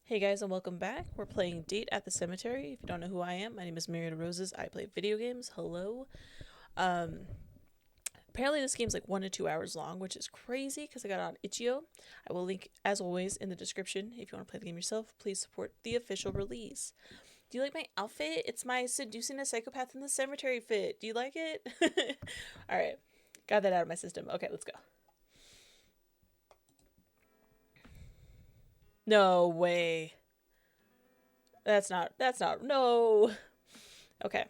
Hey guys, and welcome back. We're playing Date at the Cemetery. If you don't know who I am, my name is Myriad Roses. I play video games. Hello. Um, Apparently this game's like 1 to 2 hours long, which is crazy because I got it on itch.io. I will link, as always, in the description. If you want to play the game yourself, please support the official release. Do you like my outfit? It's my seducing a psychopath in the cemetery fit. Do you like it? Alright, got that out of my system. Okay, let's go. No way. No. Okay.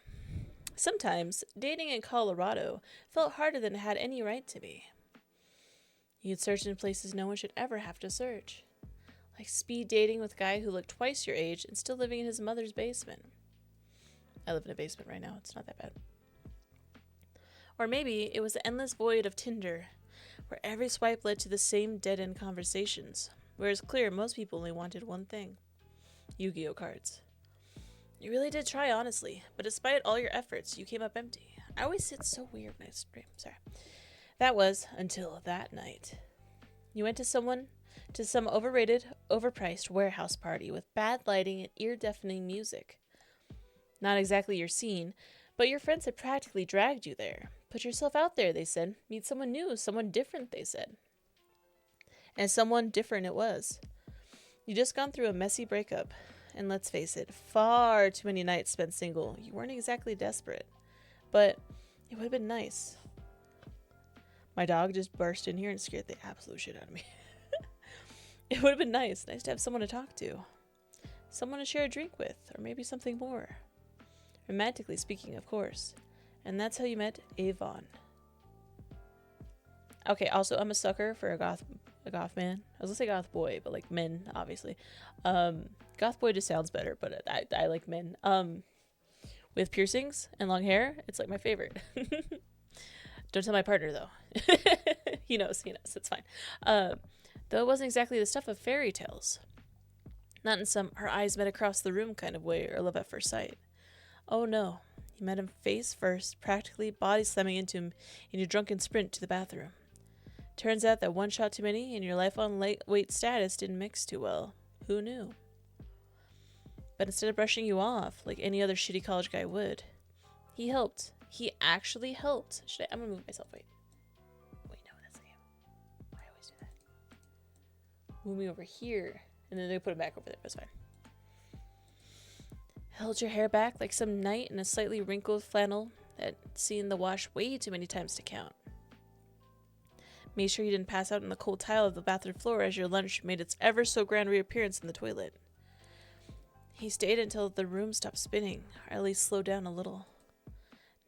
Sometimes, dating in Colorado felt harder than it had any right to be. You'd search in places no one should ever have to search. Like speed dating with a guy who looked twice your age and still living in his mother's basement. I live in a basement right now, it's not that bad. Or maybe it was the endless void of Tinder, where every swipe led to the same dead-end conversations, where it's clear most people only wanted one thing: Yu-Gi-Oh cards. You really did try, honestly, but despite all your efforts, you came up empty. I always sit so weird when I scream. Sorry. That was until that night. You went to some overrated, overpriced warehouse party with bad lighting and ear-deafening music. Not exactly your scene, but your friends had practically dragged you there. Put yourself out there, they said. Meet someone new, someone different, they said. And someone different it was. You just gone through a messy breakup. And let's face it, far too many nights spent single. You weren't exactly desperate. But it would have been nice. My dog just burst in here and scared the absolute shit out of me. It would have been nice to have someone to talk to. Someone to share a drink with, or maybe something more. Romantically speaking, of course. And that's how you met Avon. Okay, also, I'm a sucker for a goth man. I was gonna say goth boy, but like men, obviously. Goth boy just sounds better, but I like men. With piercings and long hair, it's like my favorite. Don't tell my partner though. He knows, it's fine. Though it wasn't exactly the stuff of fairy tales. Not in some her eyes met across the room kind of way or love at first sight. Oh no. You met him face first, practically body slamming into him in your drunken sprint to the bathroom. Turns out that one shot too many and your life on weight status didn't mix too well. Who knew? But instead of brushing you off like any other shitty college guy would, he helped. He actually helped. I'm gonna move myself. Wait, no, that's him. I always do that. Move me over here, and then they put it back over there. That's fine. Held your hair back like some knight in a slightly wrinkled flannel that seen the wash way too many times to count. Made sure you didn't pass out on the cold tile of the bathroom floor as your lunch made its ever so grand reappearance in the toilet. He stayed until the room stopped spinning, or at least slowed down a little.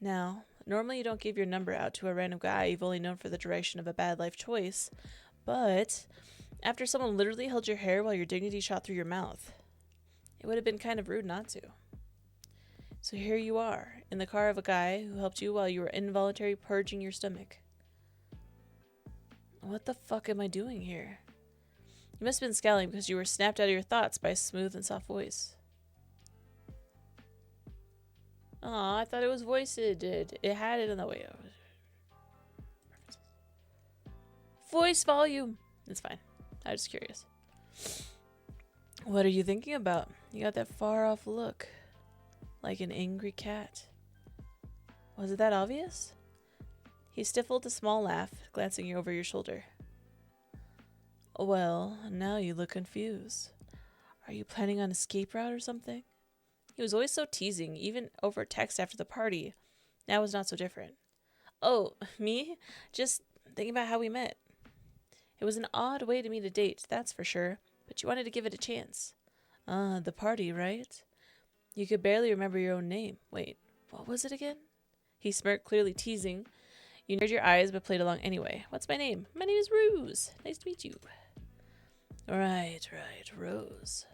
Now, normally you don't give your number out to a random guy you've only known for the direction of a bad life choice, but after someone literally held your hair while your dignity shot through your mouth, it would have been kind of rude not to. So here you are, in the car of a guy who helped you while you were involuntarily purging your stomach. What the fuck am I doing here? You must have been scowling because you were snapped out of your thoughts by a smooth and soft voice. Aw, I thought it was voiced. It had it in the way. Voice volume. It's fine. I was just curious. What are you thinking about? You got that far off look. Like an angry cat. Was it that obvious? He stifled a small laugh, glancing over your shoulder. Well, now you look confused. Are you planning on escape route or something? He was always so teasing, even over text after the party. Now it was not so different. Oh, me? Just thinking about how we met. It was an odd way to meet a date, that's for sure, but you wanted to give it a chance. The party, right? You could barely remember your own name. Wait, what was it again? He smirked, clearly teasing. You narrowed your eyes, but played along anyway. What's my name? My name is Rose. Nice to meet you. Right, Rose.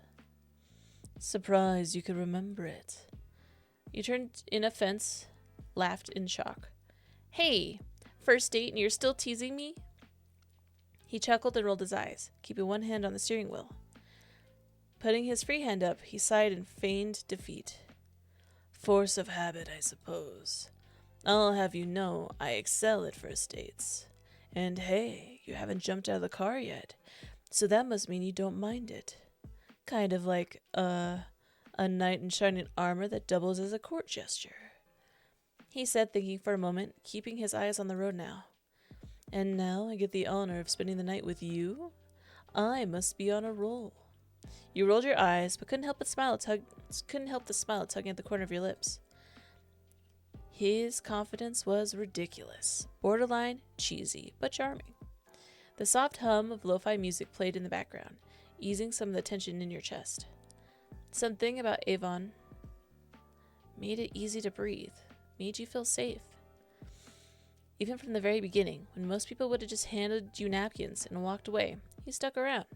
Surprised you could remember it. You turned in offense, laughed in shock. Hey, first date and you're still teasing me? He chuckled and rolled his eyes, keeping one hand on the steering wheel. Putting his free hand up, he sighed in feigned defeat. Force of habit, I suppose. I'll have you know I excel at first dates. And hey, you haven't jumped out of the car yet, so that must mean you don't mind it. Kind of like a knight in shining armor that doubles as a court gesture. He said, thinking for a moment, keeping his eyes on the road now. And now I get the honor of spending the night with you? I must be on a roll. You rolled your eyes, but couldn't help the smile tugging at the corner of your lips. His confidence was ridiculous, borderline cheesy, but charming. The soft hum of lo-fi music played in the background, easing some of the tension in your chest. Something about Avon made it easy to breathe, made you feel safe. Even from the very beginning, when most people would have just handed you napkins and walked away, he stuck around.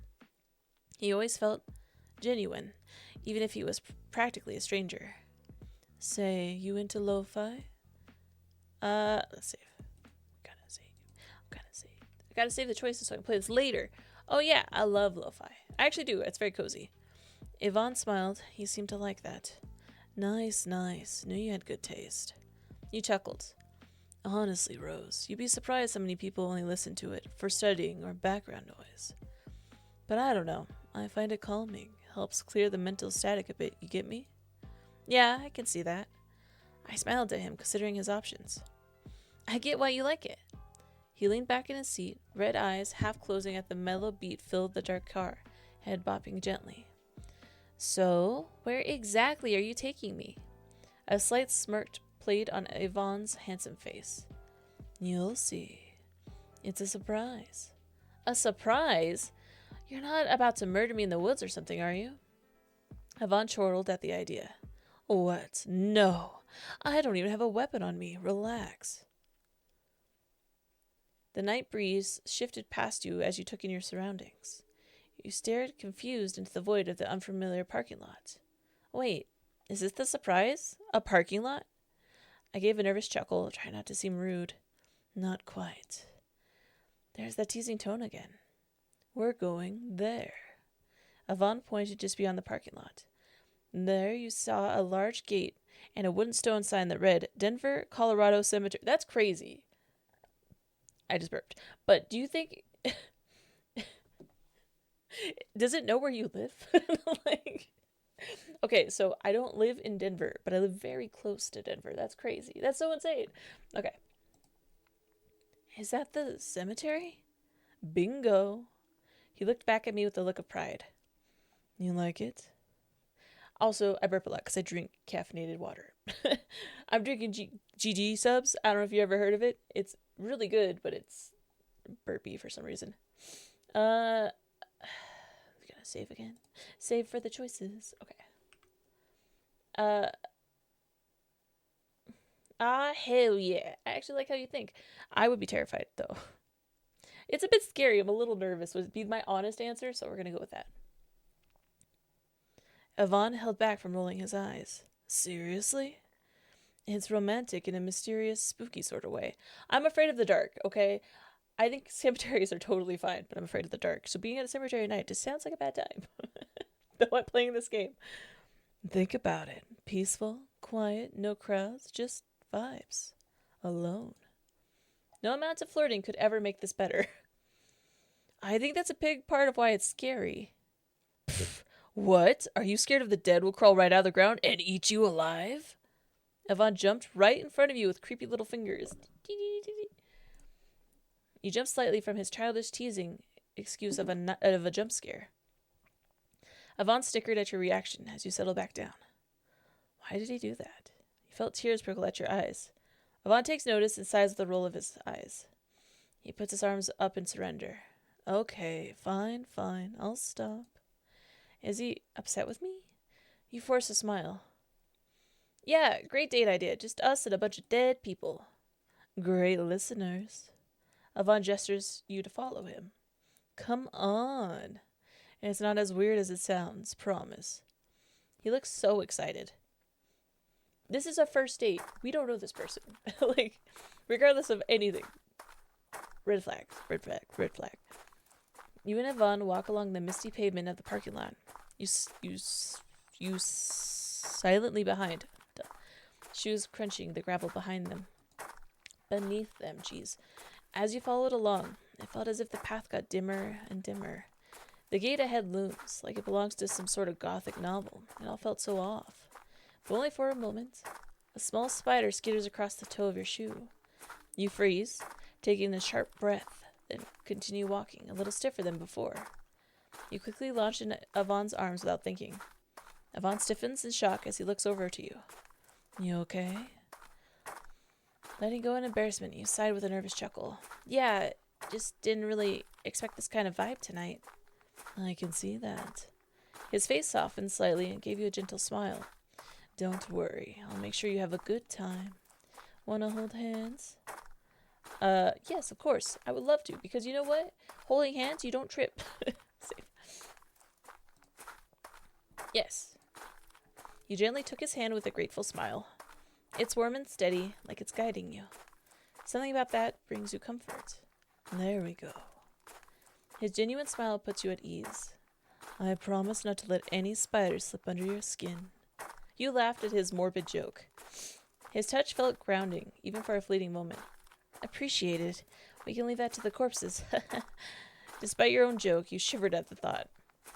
He always felt genuine, even if he was practically a stranger. Say, you into lo-fi? Let's save. I gotta save the choices so I can play this later. Oh yeah, I love lo-fi. I actually do. It's very cozy. Yvonne smiled. He seemed to like that. Nice. Knew you had good taste. You chuckled. Honestly, Rose, you'd be surprised how many people only listen to it for studying or background noise. But I don't know. I find it calming. Helps clear the mental static a bit. You get me? Yeah, I can see that. I smiled at him, considering his options. I get why you like it. He leaned back in his seat, red eyes half closing at the mellow beat filled the dark car, head bopping gently. So, where exactly are you taking me? A slight smirk played on Yvonne's handsome face. You'll see. It's a surprise. A surprise? You're not about to murder me in the woods or something, are you? Yvonne chortled at the idea. What? No. I don't even have a weapon on me. Relax. The night breeze shifted past you as you took in your surroundings. You stared confused into the void of the unfamiliar parking lot. Wait, is this the surprise? A parking lot? I gave a nervous chuckle, trying not to seem rude. Not quite. There's that teasing tone again. We're going there. Yvonne pointed just beyond the parking lot. There you saw a large gate and a wooden stone sign that read, Denver, Colorado Cemetery. That's crazy. I just burped. But do you think... Does it know where you live? Okay, so I don't live in Denver, but I live very close to Denver. That's crazy. That's so insane. Okay. Is that the cemetery? Bingo. He looked back at me with a look of pride. You like it? Also, I burp a lot because I drink caffeinated water. I'm drinking GG subs. I don't know if you ever heard of it. It's really good, but it's burpy for some reason. Gonna save again. Save for the choices. Okay. Hell yeah. I actually like how you think. I would be terrified, though. It's a bit scary. I'm a little nervous. Would be my honest answer, so we're gonna go with that. Yvonne held back from rolling his eyes. Seriously? It's romantic in a mysterious, spooky sort of way. I'm afraid of the dark, okay? I think cemeteries are totally fine, but I'm afraid of the dark. So being at a cemetery at night just sounds like a bad time. Though I'm playing this game. Think about it. Peaceful, quiet, no crowds, just vibes. Alone. No amount of flirting could ever make this better. I think that's a big part of why it's scary. Pfft, what? Are you scared of the dead will crawl right out of the ground and eat you alive? Yvonne jumped right in front of you with creepy little fingers. You jumped slightly from his childish teasing excuse of a jump scare. Yvonne snickered at your reaction as you settled back down. Why did he do that? You felt tears prickle at your eyes. Yvonne takes notice and sighs with the roll of his eyes. He puts his arms up in surrender. Okay, fine. I'll stop. Is he upset with me? You force a smile. Yeah, great date idea. Just us and a bunch of dead people. Great listeners. Yvonne gestures you to follow him. Come on. And it's not as weird as it sounds, promise. He looks so excited. This is a first date. We don't know this person. Regardless of anything. Red flag. You and Yvonne walk along the misty pavement of the parking lot. You silently behind. Shoes crunching the gravel behind them. Beneath them, As you followed along, it felt as if the path got dimmer and dimmer. The gate ahead looms, like it belongs to some sort of gothic novel. It all felt so off. But only for a moment. A small spider skitters across the toe of your shoe. You freeze, taking a sharp breath, then continue walking, a little stiffer than before. You quickly launch into Yvonne's arms without thinking. Yvonne stiffens in shock as he looks over to you. You okay? Letting go in embarrassment, you sighed with a nervous chuckle. Yeah, just didn't really expect this kind of vibe tonight. I can see that. His face softened slightly and gave you a gentle smile. Don't worry, I'll make sure you have a good time. Wanna hold hands? Yes, of course. I would love to, because you know what? Holding hands, you don't trip. Safe. Yes. You gently took his hand with a grateful smile. It's warm and steady, like it's guiding you. Something about that brings you comfort. There we go. His genuine smile puts you at ease. I promise not to let any spiders slip under your skin. You laughed at his morbid joke. His touch felt grounding, even for a fleeting moment. Appreciated. We can leave that to the corpses. Despite your own joke, you shivered at the thought.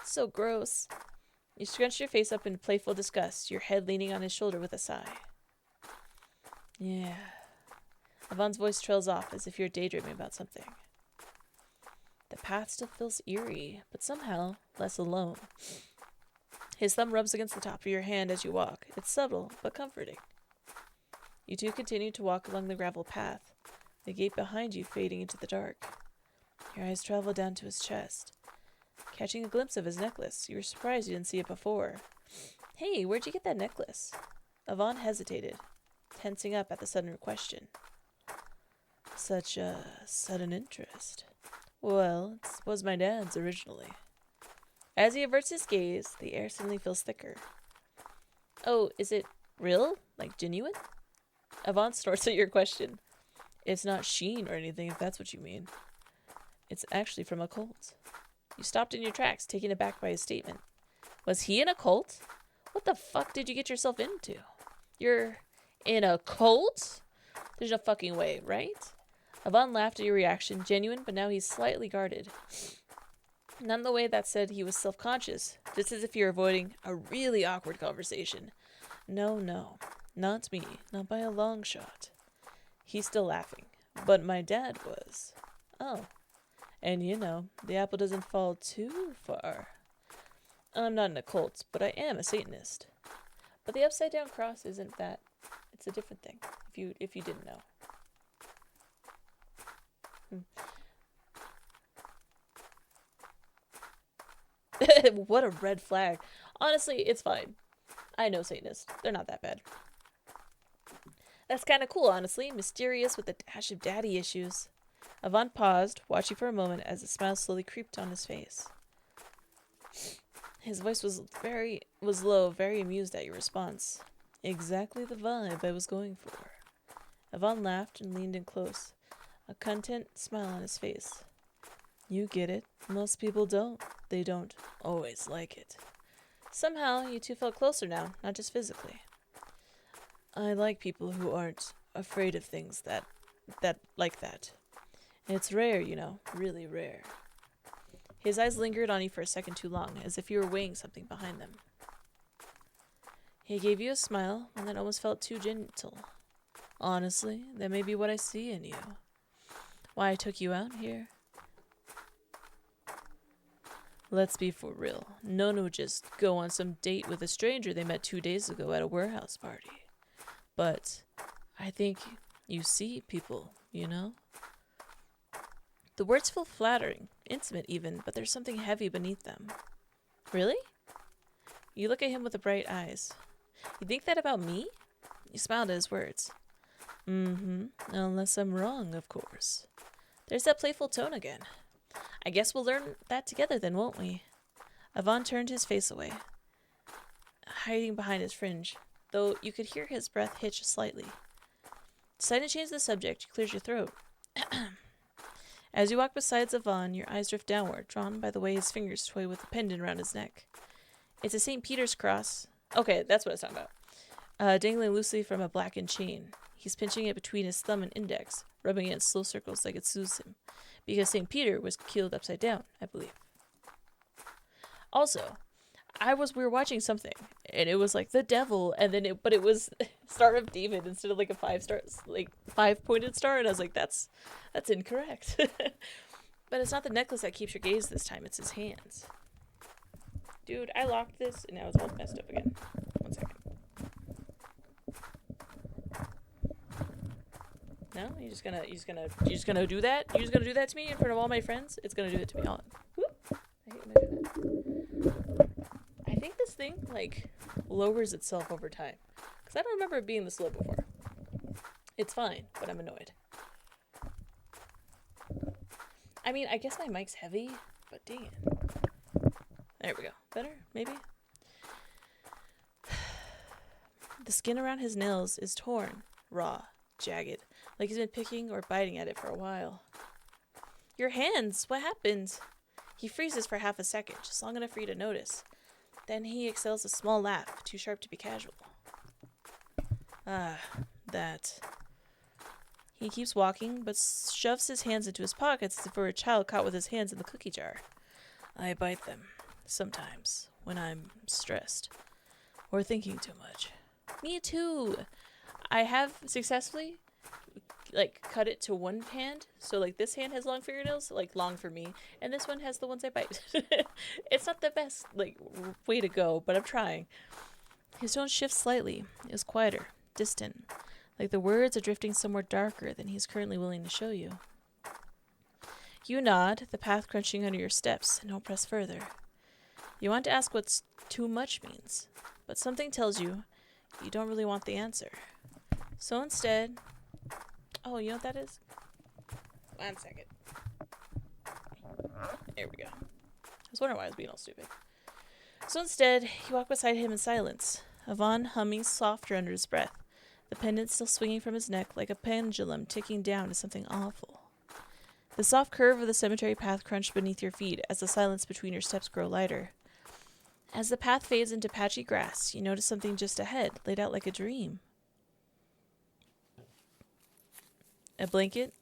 So gross. You scrunched your face up in playful disgust, your head leaning on his shoulder with a sigh. Yeah. Yvonne's voice trails off as if you're daydreaming about something. The path still feels eerie, but somehow less alone. His thumb rubs against the top of your hand as you walk. It's subtle, but comforting. You two continue to walk along the gravel path, the gate behind you fading into the dark. Your eyes travel down to his chest. Catching a glimpse of his necklace, you were surprised you didn't see it before. Hey, where'd you get that necklace? Yvonne hesitated, tensing up at the sudden question. Such a sudden interest. Well, it was my dad's originally. As he averts his gaze, the air suddenly feels thicker. Oh, is it real? Like genuine? Yvonne snorts at your question. It's not sheen or anything, if that's what you mean. It's actually from a cult. You stopped in your tracks, taken aback by his statement. Was he in a cult? What the fuck did you get yourself into? You're in a cult? There's no fucking way, right? Yvonne laughed at your reaction, genuine, but now he's slightly guarded. Not in the way that said he was self-conscious, just as if you're avoiding a really awkward conversation. No, not me, not by a long shot. He's still laughing, but my dad was. Oh, and you know, the apple doesn't fall too far. I'm not in a cult, but I am a Satanist. But the upside-down cross isn't that. It's a different thing, if you didn't know. What a red flag. Honestly, it's fine. I know Satanists. They're not that bad. That's kind of cool, honestly. Mysterious with a dash of daddy issues. Yvonne paused, watching for a moment as a smile slowly creeped on his face. His voice was low, very amused at your response. Exactly the vibe I was going for. Yvonne laughed and leaned in close, a content smile on his face. You get it. Most people don't. They don't always like it. Somehow, you two felt closer now, not just physically. I like people who aren't afraid of things that like that. It's rare, you know, really rare. His eyes lingered on you for a second too long, as if you were weighing something behind them. He gave you a smile, one that almost felt too gentle. Honestly, that may be what I see in you. Why I took you out here. Let's be for real. No one would just go on some date with a stranger they met 2 days ago at a warehouse party. But I think you see people, you know? The words feel flattering, intimate even, but there's something heavy beneath them. Really? You look at him with the bright eyes. You think that about me? You smiled at his words. Unless I'm wrong, of course. There's that playful tone again. I guess we'll learn that together then, won't we? Yvonne turned his face away, hiding behind his fringe, though you could hear his breath hitch slightly. Deciding to change the subject, you cleared your throat. As you walk beside Yvonne, your eyes drift downward, drawn by the way his fingers toy with the pendant around his neck. It's a St. Peter's cross. Okay, that's what I was talking about. Dangling loosely from a blackened chain. He's pinching it between his thumb and index, rubbing it in slow circles like it soothes him. Because St. Peter was killed upside down, I believe. Also, we were watching something, and it was like the devil, and then it was Star of David instead of like a 5-star, like 5-pointed star, and I was like, that's incorrect. But it's not the necklace that keeps your gaze this time; it's his hands. Dude, I locked this, and now it's all messed up again. 1 second. No, you're just gonna do that? You're just gonna do that to me in front of all my friends? It's gonna do it to me. Hold on. Whoop. I hate when I do that. I think this thing like lowers itself over time, because I don't remember it being this low before. It's fine, but I'm annoyed. I mean, I guess my mic's heavy, but dang it. There we go. Better, maybe? The skin around his nails is torn, raw, jagged, like he's been picking or biting at it for a while. Your hands! What happened? He freezes for half a second, just long enough for you to notice. Then he exhales a small laugh, too sharp to be casual. Ah, that. He keeps walking, but shoves his hands into his pockets as if he were a child caught with his hands in the cookie jar. I bite them, sometimes, when I'm stressed. Or thinking too much. Me too! I have successfully, like, cut it to one hand. So, like, this hand has long fingernails, like, long for me. And this one has the ones I bite. It's not the best, like, way to go, but I'm trying. His tone shifts slightly. It was quieter, distant. Like the words are drifting somewhere darker than he's currently willing to show you. You nod, the path crunching under your steps, and don't press further. You want to ask what too much means, but something tells you you don't really want the answer. So instead... Oh, you know what that is? 1 second. There we go. I was wondering why I was being all stupid. So instead, you walk beside him in silence, Yvonne humming softer under his breath, the pendant still swinging from his neck like a pendulum ticking down to something awful. The soft curve of the cemetery path crunched beneath your feet as the silence between your steps grow lighter. As the path fades into patchy grass, you notice something just ahead, laid out like a dream. A blanket,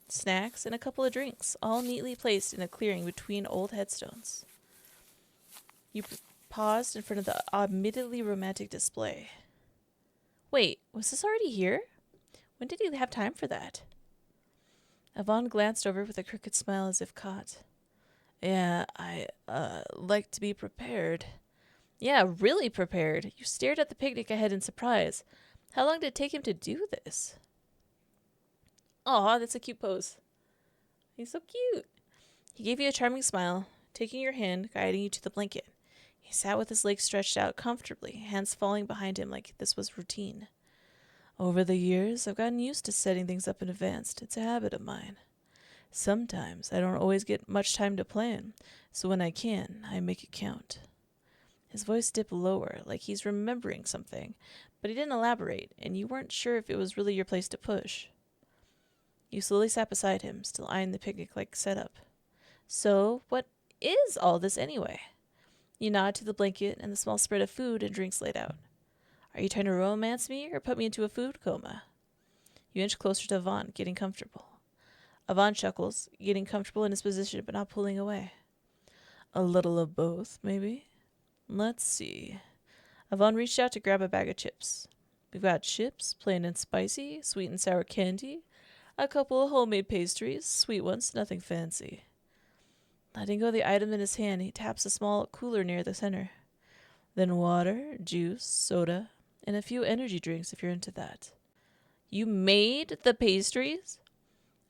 snacks, and a couple of drinks, all neatly placed in a clearing between old headstones. You paused in front of the admittedly romantic display. Wait, was this already here? When did he have time for that? Yvonne glanced over with a crooked smile as if caught. Yeah, I like to be prepared. Yeah, really prepared. You stared at the picnic ahead in surprise. How long did it take him to do this? Aw, that's a cute pose. He's so cute. He gave you a charming smile, taking your hand, guiding you to the blanket. He sat with his legs stretched out comfortably, hands falling behind him like this was routine. Over the years, I've gotten used to setting things up in advance. It's a habit of mine. Sometimes I don't always get much time to plan, so when I can, I make it count. His voice dipped lower, like he's remembering something, but he didn't elaborate, and you weren't sure if it was really your place to push. You slowly sat beside him, still eyeing the picnic-like setup. So, what is all this anyway? You nod to the blanket and the small spread of food and drinks laid out. Are you trying to romance me or put me into a food coma? You inch closer to Yvonne, getting comfortable. Yvonne chuckles, getting comfortable in his position but not pulling away. A little of both, maybe? Let's see. Yvonne reached out to grab a bag of chips. We've got chips, plain and spicy, sweet and sour candy, a couple of homemade pastries, sweet ones, nothing fancy. Letting go of the item in his hand, he taps a small cooler near the center. Then water, juice, soda, and a few energy drinks if you're into that. You made the pastries?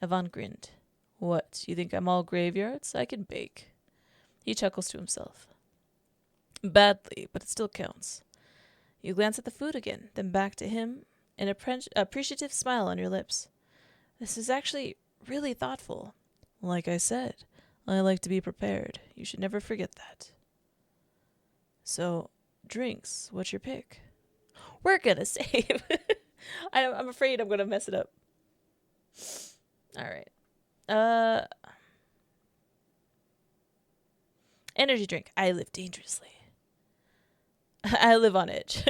Yvonne grinned. What, you think I'm all graveyards? I can bake. He chuckles to himself. Badly, but it still counts. You glance at the food again, then back to him, an appreciative smile on your lips. This is actually really thoughtful. Like I said, I like to be prepared. You should never forget that. So, drinks, what's your pick? We're gonna save. I'm afraid I'm gonna mess it up. Alright. Energy drink. I live dangerously. I live on edge.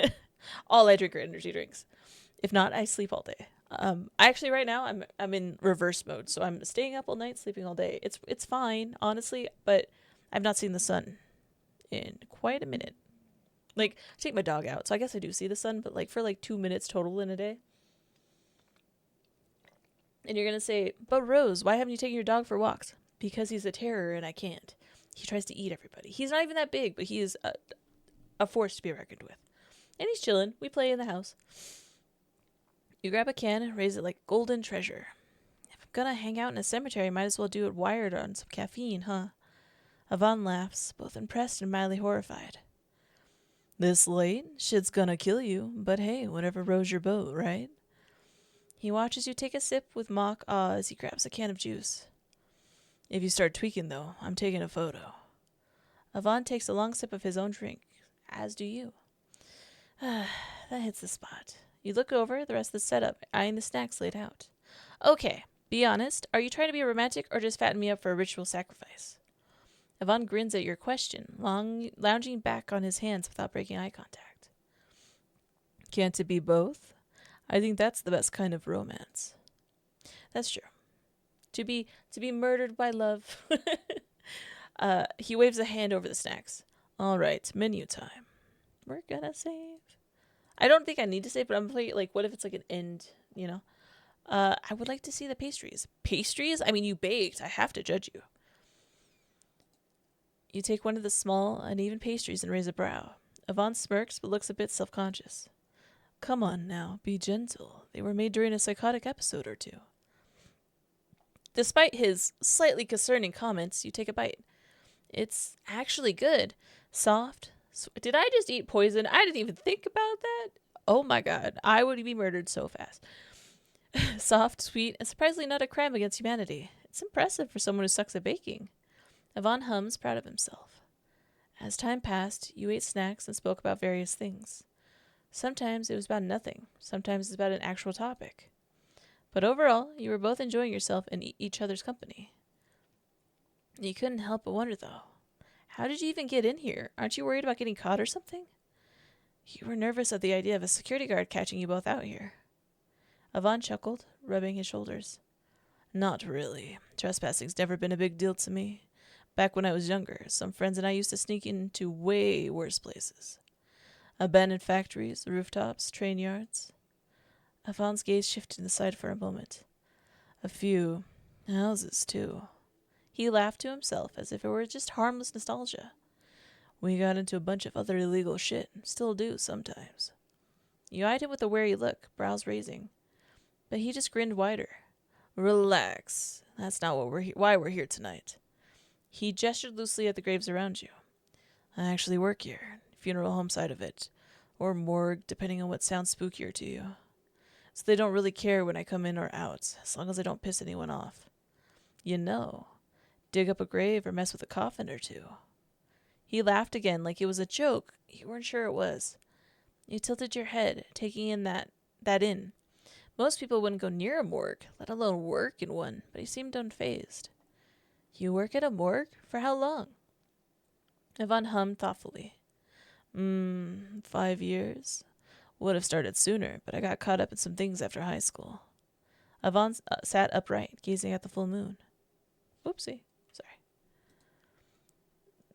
All I drink are energy drinks. If not, I sleep all day. Actually right now I'm in reverse mode, so I'm staying up all night, sleeping all day. It's fine, honestly, but I've not seen the sun in quite a minute. Like, I take my dog out, so I guess I do see the sun, but like for like 2 minutes total in a day. And you're going to say, but Rose, why haven't you taken your dog for walks? Because he's a terror and I can't. He tries to eat everybody. He's not even that big, but he is a force to be reckoned with. And he's chilling. We play in the house. You grab a can and raise it like golden treasure. If I'm gonna hang out in a cemetery, might as well do it wired on some caffeine, huh? Yvonne laughs, both impressed and mildly horrified. This late? Shit's gonna kill you, but hey, whatever rows your boat, right? He watches you take a sip with mock awe as he grabs a can of juice. If you start tweaking, though, I'm taking a photo. Yvonne takes a long sip of his own drink, as do you. That hits the spot. You look over the rest of the setup, eyeing the snacks laid out. Okay, be honest. Are you trying to be romantic or just fatten me up for a ritual sacrifice? Yvonne grins at your question, lounging back on his hands without breaking eye contact. Can't it be both? I think that's the best kind of romance. That's true. To be murdered by love. He waves a hand over the snacks. All right, menu time. We're gonna save. I don't think I need to save, but I'm playing, like, what if it's like an end, you know? I would like to see the pastries. Pastries? I mean, you baked. I have to judge you. You take one of the small, uneven pastries and raise a brow. Yvonne smirks, but looks a bit self-conscious. Come on now, be gentle. They were made during a psychotic episode or two. Despite his slightly concerning comments, you take a bite. It's actually good. Soft. Did I just eat poison? I didn't even think about that. Oh my god, I would be murdered so fast. Soft, sweet, and surprisingly not a crime against humanity. It's impressive for someone who sucks at baking. Yvonne hums, proud of himself. As time passed, you ate snacks and spoke about various things. Sometimes it was about nothing. Sometimes it's about an actual topic. But overall, you were both enjoying yourself and each other's company. You couldn't help but wonder, though. How did you even get in here? Aren't you worried about getting caught or something? You were nervous at the idea of a security guard catching you both out here. Yvonne chuckled, rubbing his shoulders. Not really. Trespassing's never been a big deal to me. Back when I was younger, some friends and I used to sneak into way worse places. Abandoned factories, rooftops, train yards. Yvonne's gaze shifted to the side for a moment. A few houses, too. He laughed to himself as if it were just harmless nostalgia. We got into a bunch of other illegal shit. Still do sometimes. You eyed him with a wary look, brows raising. But he just grinned wider. Relax. That's not why we're here tonight. He gestured loosely at the graves around you. I actually work here. Funeral home side of it. Or morgue, depending on what sounds spookier to you. So they don't really care when I come in or out, as long as I don't piss anyone off. You know, dig up a grave or mess with a coffin or two. He laughed again like it was a joke. You weren't sure it was. You tilted your head, taking in that in. Most people wouldn't go near a morgue, let alone work in one, but he seemed unfazed. You work at a morgue? For how long? Yvonne hummed thoughtfully. 5 years. Would have started sooner, but I got caught up in some things after high school. Yvonne sat upright, gazing at the full moon. Oopsie. Sorry.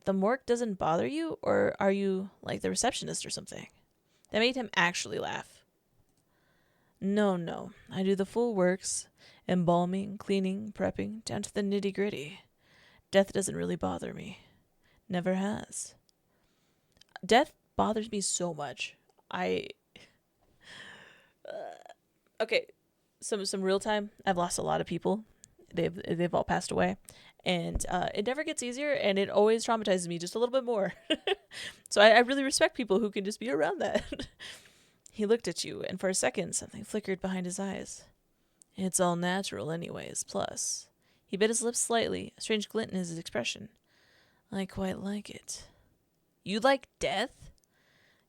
The morgue doesn't bother you, or are you like the receptionist or something? That made him actually laugh. No. I do the full works. Embalming, cleaning, prepping, down to the nitty-gritty. Death doesn't really bother me. Never has. Death bothers me so much. Okay, some real time. I've lost a lot of people. They've all passed away, and it never gets easier, and it always traumatizes me just a little bit more. So I really respect people who can just be around that. He looked at you, and for a second, something flickered behind his eyes. It's all natural anyways, plus. He bit his lips slightly, a strange glint in his expression. I quite like it. You like death?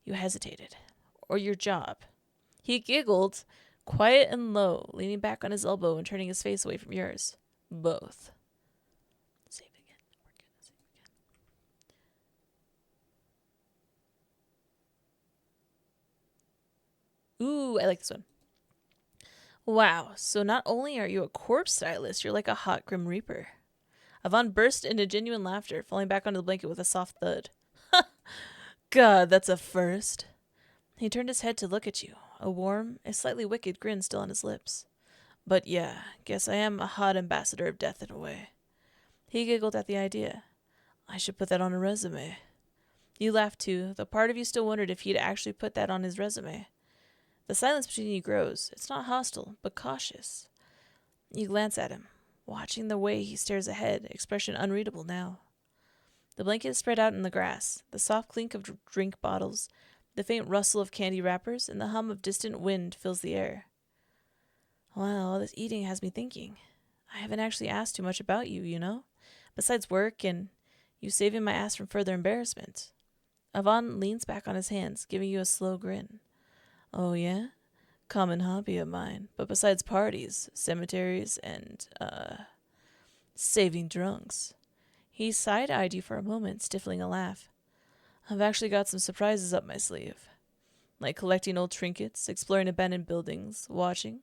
You hesitated. Or your job. He giggled, quiet and low, leaning back on his elbow and turning his face away from yours. Both. Save again. We're gonna save again. Ooh, I like this one. Wow, so not only are you a corpse stylist, you're like a hot Grim Reaper. Yvonne burst into genuine laughter, falling back onto the blanket with a soft thud. God, that's a first. He turned his head to look at you, a warm, a slightly wicked grin still on his lips. But yeah, guess I am a hot ambassador of death in a way. He giggled at the idea. I should put that on a resume. You laughed too, though part of you still wondered if he'd actually put that on his resume. The silence between you grows. It's not hostile, but cautious. You glance at him, watching the way he stares ahead, expression unreadable now. The blanket is spread out in the grass, the soft clink of drink bottles, the faint rustle of candy wrappers, and the hum of distant wind fills the air. Wow, all this eating has me thinking. I haven't actually asked too much about you, you know? Besides work and you saving my ass from further embarrassment. Avon leans back on his hands, giving you a slow grin. Oh, yeah? Common hobby of mine. But besides parties, cemeteries, and, saving drunks. He side-eyed you for a moment, stifling a laugh. I've actually got some surprises up my sleeve. Like collecting old trinkets, exploring abandoned buildings, watching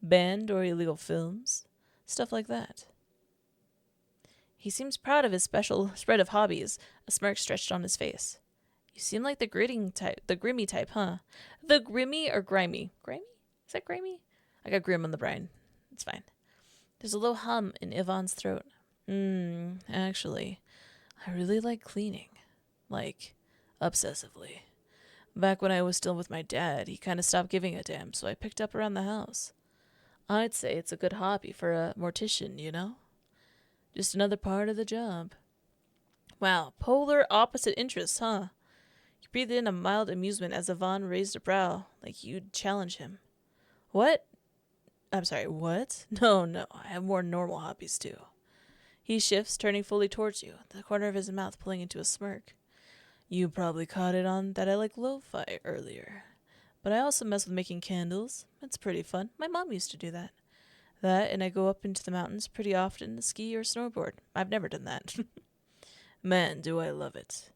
banned or illegal films, stuff like that. He seems proud of his special spread of hobbies, a smirk stretched on his face. You seem like the grimy type, huh? The grimy or grimy? Grimy? Is that grimy? I got grim on the brain. It's fine. There's a low hum in Yvonne's throat. Actually, I really like cleaning. Like, obsessively. Back when I was still with my dad, he kind of stopped giving a damn, so I picked up around the house. I'd say it's a good hobby for a mortician, you know? Just another part of the job. Wow, polar opposite interests, huh? He breathed in a mild amusement as Yvonne raised a brow, like you'd challenge him. What? I'm sorry, what? No, I have more normal hobbies too. He shifts, turning fully towards you, the corner of his mouth pulling into a smirk. You probably caught it on that I like lo-fi earlier. But I also mess with making candles. It's pretty fun. My mom used to do that. That, and I go up into the mountains pretty often to ski or snowboard. I've never done that. Man, do I love it.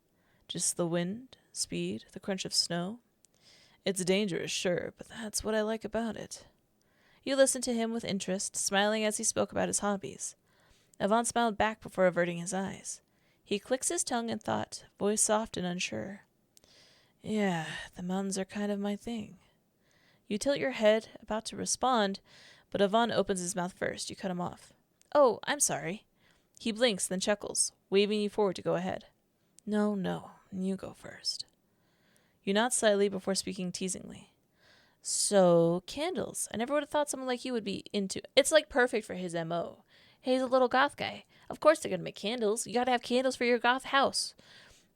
Just the wind, speed, the crunch of snow. It's dangerous, sure, but that's what I like about it. You listened to him with interest, smiling as he spoke about his hobbies. Yvonne smiled back before averting his eyes. He clicks his tongue in thought, voice soft and unsure. Yeah, the mountains are kind of my thing. You tilt your head, about to respond, but Yvonne opens his mouth first. You cut him off. Oh, I'm sorry. He blinks, then chuckles, waving you forward to go ahead. No, you go first. You nod slightly before speaking teasingly. So, candles. I never would have thought someone like you would be into... It's like perfect for his M.O. Hey, he's a little goth guy. Of course they're going to make candles. You got to have candles for your goth house.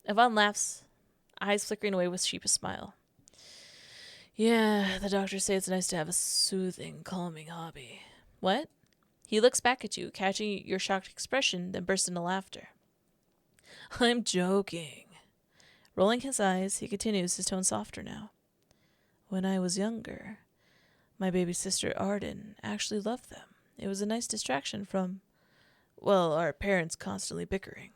Yvonne laughs, eyes flickering away with sheepish smile. Yeah, the doctors say it's nice to have a soothing, calming hobby. What? He looks back at you, catching your shocked expression, then bursts into laughter. I'm joking. Rolling his eyes, he continues, his tone softer now. When I was younger, my baby sister Arden actually loved them. It was a nice distraction from, well, our parents constantly bickering.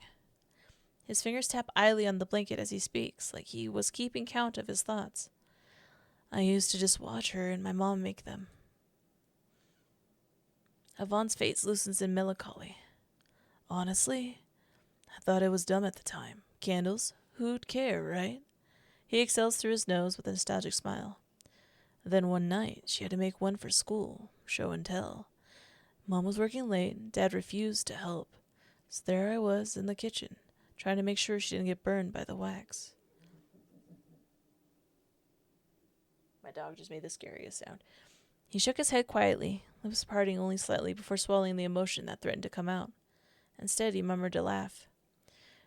His fingers tap idly on the blanket as he speaks, like he was keeping count of his thoughts. I used to just watch her and my mom make them. Yvonne's face loosens in melancholy. Honestly, I thought it was dumb at the time. Candles? Who'd care, right? He exhales through his nose with a nostalgic smile. Then one night, she had to make one for school, show and tell. Mom was working late, Dad refused to help. So there I was in the kitchen, trying to make sure she didn't get burned by the wax. My dog just made the scariest sound. He shook his head quietly, lips parting only slightly before swallowing the emotion that threatened to come out. Instead, he murmured a laugh.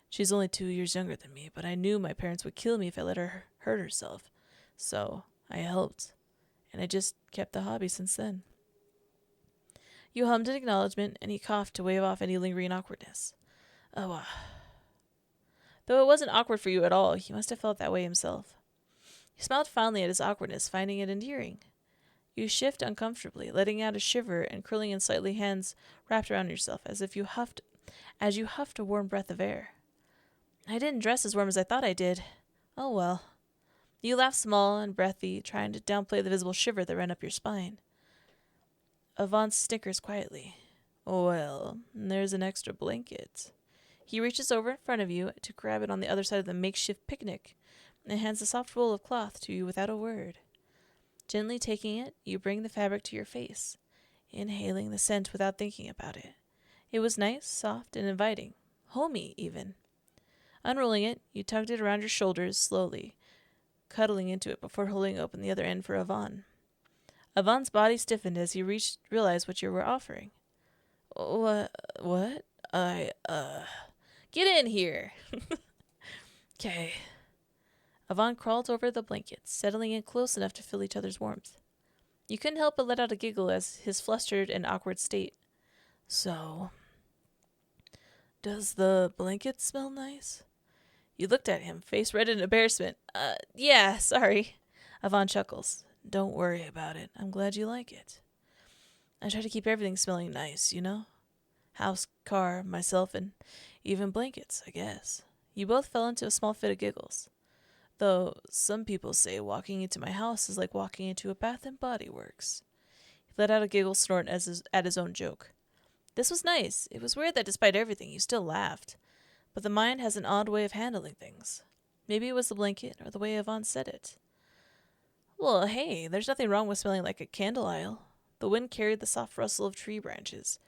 She's only 2 years younger than me, but I knew my parents would kill me if I let her hurt herself. So, I helped. And I just kept the hobby since then. You hummed in acknowledgement, and he coughed to wave off any lingering awkwardness. Oh, Though it wasn't awkward for you at all, he must have felt that way himself. You smiled fondly at his awkwardness, finding it endearing. You shift uncomfortably, letting out a shiver and curling in slightly hands wrapped around yourself as you huffed a warm breath of air. I didn't dress as warm as I thought I did. Oh well. You laughed small and breathy, trying to downplay the visible shiver that ran up your spine. Yvonne snickers quietly. Well, there's an extra blanket. He reaches over in front of you to grab it on the other side of the makeshift picnic and hands a soft roll of cloth to you without a word. Gently taking it, you bring the fabric to your face, inhaling the scent without thinking about it. It was nice, soft, and inviting. Homey, even. Unrolling it, you tugged it around your shoulders slowly, cuddling into it before holding open the other end for Yvonne. Yvonne's body stiffened as he realized what you were offering. What? Get in here! Okay. Yvonne crawled over the blankets, settling in close enough to feel each other's warmth. You couldn't help but let out a giggle as his flustered and awkward state. So, does the blanket smell nice? You looked at him, face red in embarrassment. Yeah, sorry. Yvonne chuckles. Don't worry about it. I'm glad you like it. I try to keep everything smelling nice, you know? House, car, myself, and even blankets, I guess. You both fell into a small fit of giggles. Though some people say walking into my house is like walking into a Bath and Body Works. He let out a giggle snort at his own joke. This was nice. It was weird that despite everything, you still laughed. But the mind has an odd way of handling things. Maybe it was the blanket or the way Yvonne said it. Well, hey, there's nothing wrong with smelling like a candle aisle. The wind carried the soft rustle of tree branches,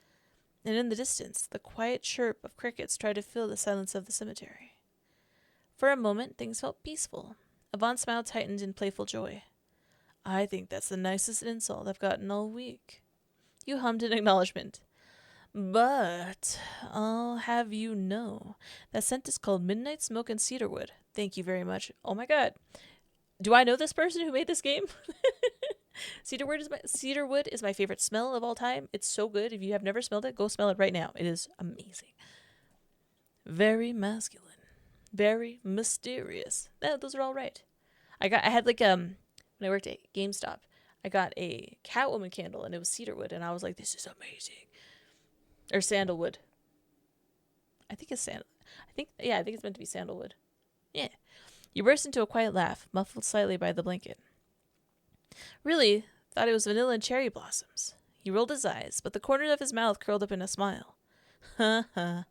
and in the distance, the quiet chirp of crickets tried to fill the silence of the cemetery. For a moment, things felt peaceful. Yvonne's smile tightened in playful joy. I think that's the nicest insult I've gotten all week. You hummed in acknowledgement. But I'll have you know, that scent is called Midnight Smoke and Cedarwood. Thank you very much. Oh my god. Do I know this person who made this game? Cedarwood is my favorite smell of all time. It's so good. If you have never smelled it, go smell it right now. It is amazing. Very masculine. Very mysterious. Those are all right. I had when I worked at GameStop, I got a Catwoman candle and it was cedarwood and I was like, this is amazing. Or sandalwood. I think it's meant to be sandalwood. Yeah. You burst into a quiet laugh, muffled slightly by the blanket. Really, thought it was vanilla and cherry blossoms. He rolled his eyes, but the corner of his mouth curled up in a smile. Ha ha.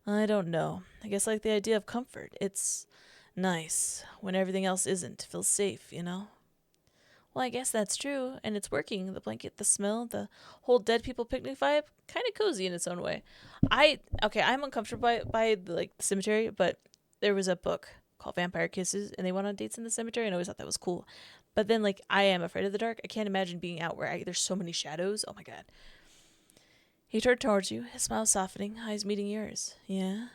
I don't know. I guess I like the idea of comfort. It's nice when everything else isn't. Feels safe, you know? Well, I guess that's true, and it's working. The blanket, the smell, the whole dead people picnic vibe, kind of cozy in its own way. I'm uncomfortable by the cemetery, but there was a book called Vampire Kisses, and they went on dates in the cemetery, and I always thought that was cool. But then, I am afraid of the dark. I can't imagine being out where there's so many shadows. Oh my god. He turned towards you, his smile softening, eyes meeting yours. Yeah?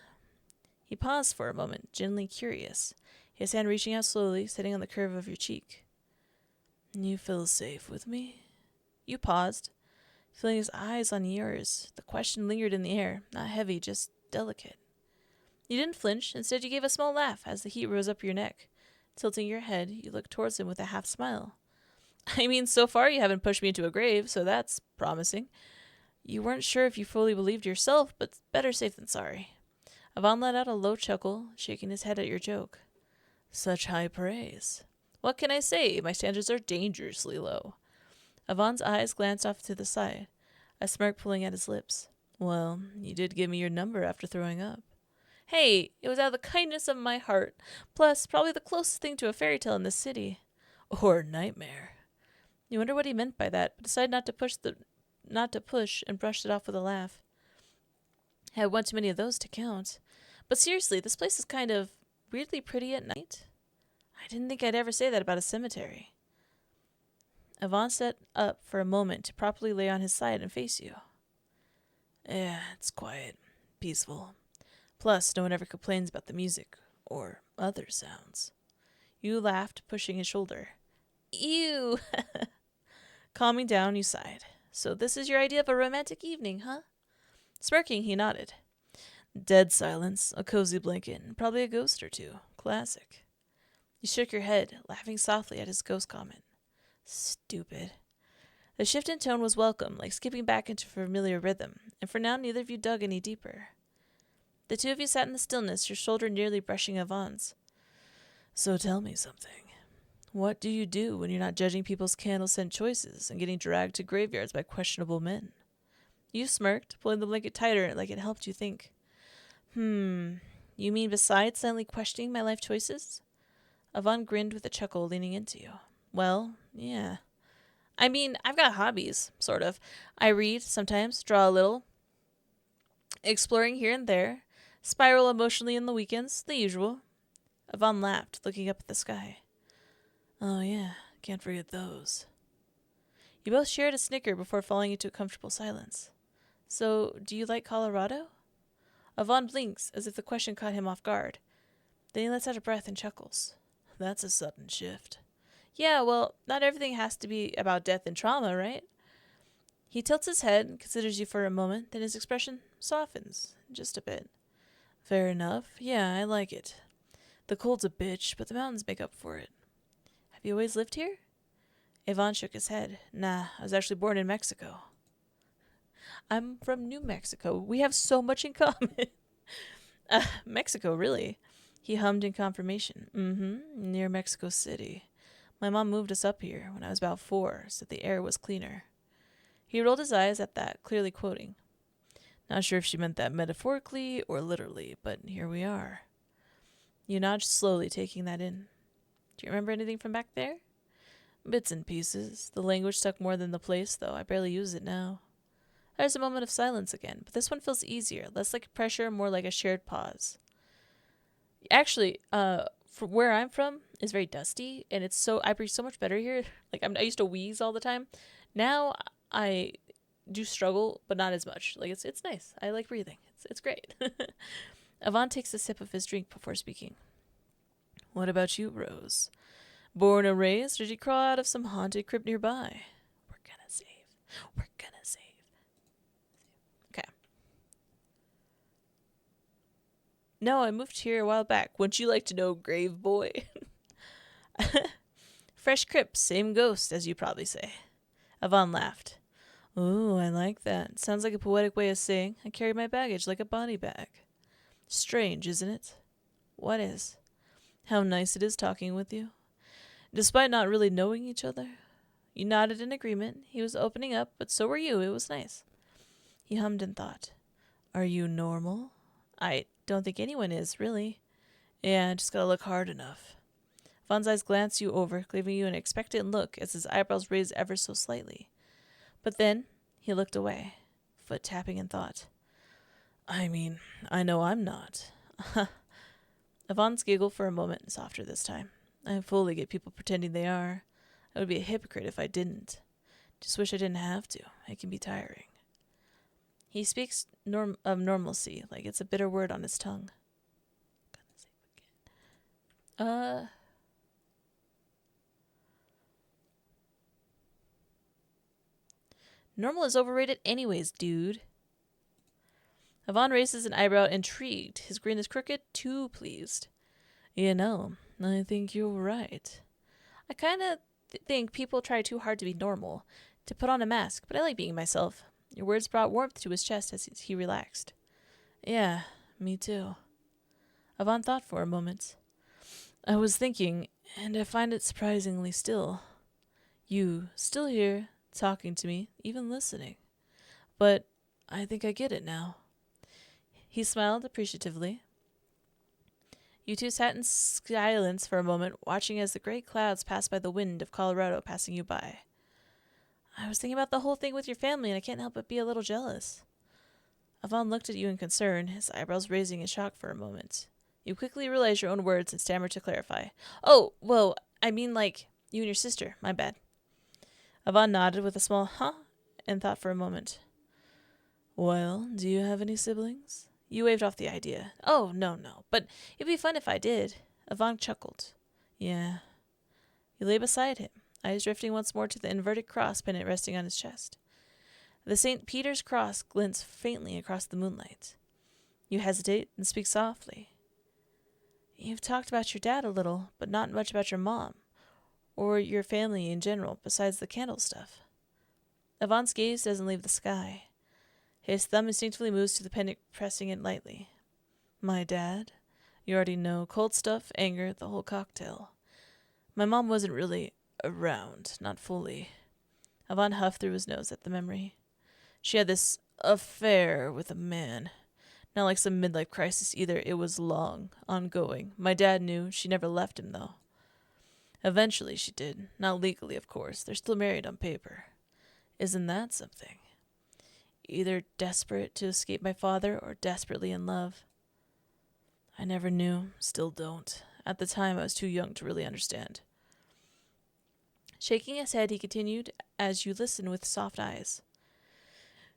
He paused for a moment, genuinely curious, his hand reaching out slowly, sitting on the curve of your cheek. You feel safe with me? You paused, feeling his eyes on yours. The question lingered in the air, not heavy, just delicate. You didn't flinch. Instead, you gave a small laugh as the heat rose up your neck. Tilting your head, you looked towards him with a half smile. I mean, so far you haven't pushed me into a grave, so that's promising. You weren't sure if you fully believed yourself, but better safe than sorry. Yvonne let out a low chuckle, shaking his head at your joke. Such high praise. What can I say? My standards are dangerously low. Yvonne's eyes glanced off to the side, a smirk pulling at his lips. Well, you did give me your number after throwing up. Hey, it was out of the kindness of my heart. Plus, probably the closest thing to a fairy tale in this city. Or nightmare. You wonder what he meant by that, but decided not to push and brushed it off with a laugh. I had one too many of those to count. But seriously, this place is kind of weirdly pretty at night. I didn't think I'd ever say that about a cemetery. Yvonne sat up for a moment to properly lay on his side and face you. Yeah, it's quiet, peaceful. Plus, no one ever complains about the music or other sounds. You laughed, pushing his shoulder. Ew! Calming down, you sighed. So this is your idea of a romantic evening, huh? Smirking, he nodded. Dead silence, a cozy blanket, and probably a ghost or two. Classic. You shook your head, laughing softly at his ghost comment. Stupid. The shift in tone was welcome, like skipping back into familiar rhythm, and for now neither of you dug any deeper. The two of you sat in the stillness, your shoulder nearly brushing Yvonne's. So tell me something. What do you do when you're not judging people's candle scent choices and getting dragged to graveyards by questionable men? You smirked, pulling the blanket tighter like it helped you think. You mean besides silently questioning my life choices? Yvonne grinned with a chuckle, leaning into you. Well, yeah. I mean, I've got hobbies, sort of. I read, sometimes, draw a little, exploring here and there, spiral emotionally in the weekends, the usual. Yvonne laughed, looking up at the sky. Oh, yeah, can't forget those. You both shared a snicker before falling into a comfortable silence. So, do you like Colorado? Yvonne blinks, as if the question caught him off guard. Then he lets out a breath and chuckles. That's a sudden shift. Yeah, well, not everything has to be about death and trauma, right? He tilts his head and considers you for a moment, then his expression softens, just a bit. Fair enough. Yeah, I like it. The cold's a bitch, but the mountains make up for it. Have you always lived here? Yvonne shook his head. Nah, I was actually born in Mexico. I'm from New Mexico. We have so much in common. Mexico, really? He hummed in confirmation. Near Mexico City. My mom moved us up here when I was about 4, so the air was cleaner. He rolled his eyes at that, clearly quoting. Not sure if she meant that metaphorically or literally, but here we are. You nod slowly, taking that in. Do you remember anything from back there? Bits and pieces. The language stuck more than the place, though. I barely use it now. There's a moment of silence again, but this one feels easier, less like pressure, more like a shared pause. Actually, from where I'm from is very dusty, and I breathe so much better here. Like I used to wheeze all the time. Now I do struggle, but not as much. Like it's nice. I like breathing. It's great. Yvonne takes a sip of his drink before speaking. What about you, Rose? Born and raised, or did you crawl out of some haunted crypt nearby? We're gonna save. Okay. No, I moved here a while back. Wouldn't you like to know, grave boy? Fresh crypt, same ghost, as you probably say. Yvonne laughed. Ooh, I like that. Sounds like a poetic way of saying I carry my baggage like a body bag. Strange, isn't it? What is? How nice it is talking with you. Despite not really knowing each other. You nodded in agreement. He was opening up, but so were you. It was nice. He hummed in thought. Are you normal? I don't think anyone is, really. Yeah, just gotta look hard enough. Vaughn's eyes glanced you over, giving you an expectant look as his eyebrows raised ever so slightly. But then he looked away, foot tapping in thought. I mean, I know I'm not. Yvonne's giggle for a moment, softer this time. I fully get people pretending they are. I would be a hypocrite if I didn't. Just wish I didn't have to. It can be tiring. He speaks of normalcy, like it's a bitter word on his tongue. Normal is overrated anyways, dude. Yvonne raises an eyebrow, intrigued. His grin is crooked, too pleased. You know, I think you're right. I kind of think people try too hard to be normal, to put on a mask, but I like being myself. Your words brought warmth to his chest as he relaxed. Yeah, me too. Yvonne thought for a moment. I was thinking, and I find it surprisingly still. You, still here, talking to me, even listening. But I think I get it now. He smiled appreciatively. You two sat in silence for a moment, watching as the gray clouds passed by the wind of Colorado passing you by. I was thinking about the whole thing with your family, and I can't help but be a little jealous. Yvonne looked at you in concern, his eyebrows raising in shock for a moment. You quickly realized your own words and stammered to clarify. Oh, well, I mean like you and your sister. My bad. Yvonne nodded with a small huh and thought for a moment. Well, do you have any siblings? You waved off the idea. Oh, no, but it'd be fun if I did. Yvonne chuckled. Yeah. You lay beside him, eyes drifting once more to the inverted cross pennant resting on his chest. The St. Peter's cross glints faintly across the moonlight. You hesitate and speak softly. You've talked about your dad a little, but not much about your mom, or your family in general, besides the candle stuff. Yvonne's gaze doesn't leave the sky. His thumb instinctively moves to the pendant, pressing it lightly. My dad? You already know. Cold stuff, anger, the whole cocktail. My mom wasn't really around, not fully. Yvonne huffed through his nose at the memory. She had this affair with a man. Not like some midlife crisis either. It was long, ongoing. My dad knew. She never left him, though. Eventually she did. Not legally, of course. They're still married on paper. Isn't that something? Either desperate to escape my father or desperately in love. I never knew. Still don't. At the time, I was too young to really understand. Shaking his head, he continued, as you listened with soft eyes.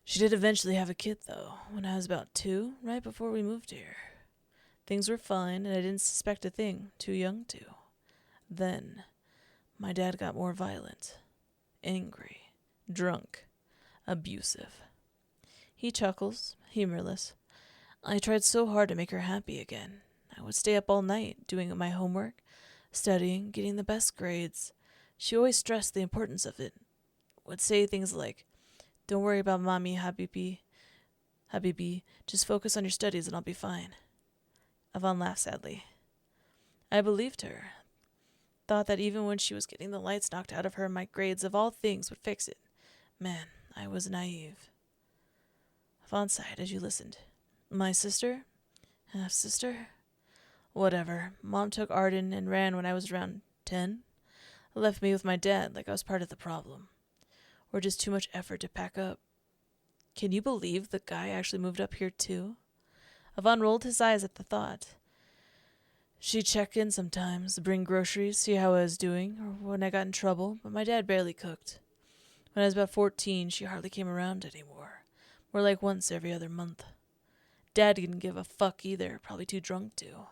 She did eventually have a kid, though, when I was about 2, right before we moved here. Things were fine, and I didn't suspect a thing. Too young to. Then, my dad got more violent. Angry. Drunk. Abusive. He chuckles, humorless. I tried so hard to make her happy again. I would stay up all night, doing my homework, studying, getting the best grades. She always stressed the importance of it. Would say things like, "Don't worry about mommy, Habibi. Just focus on your studies and I'll be fine." Yvonne laughed sadly. I believed her. Thought that even when she was getting the lights knocked out of her, my grades of all things would fix it. Man, I was naive. Yvonne sighed as you listened. My sister? Half-sister? Whatever. Mom took Arden and ran when I was around 10. Left me with my dad like I was part of the problem. Or just too much effort to pack up. Can you believe the guy actually moved up here too? Yvonne rolled his eyes at the thought. She'd check in sometimes, bring groceries, see how I was doing, or when I got in trouble, but my dad barely cooked. When I was about 14, she hardly came around anymore. More like once every other month. Dad didn't give a fuck either, probably too drunk to.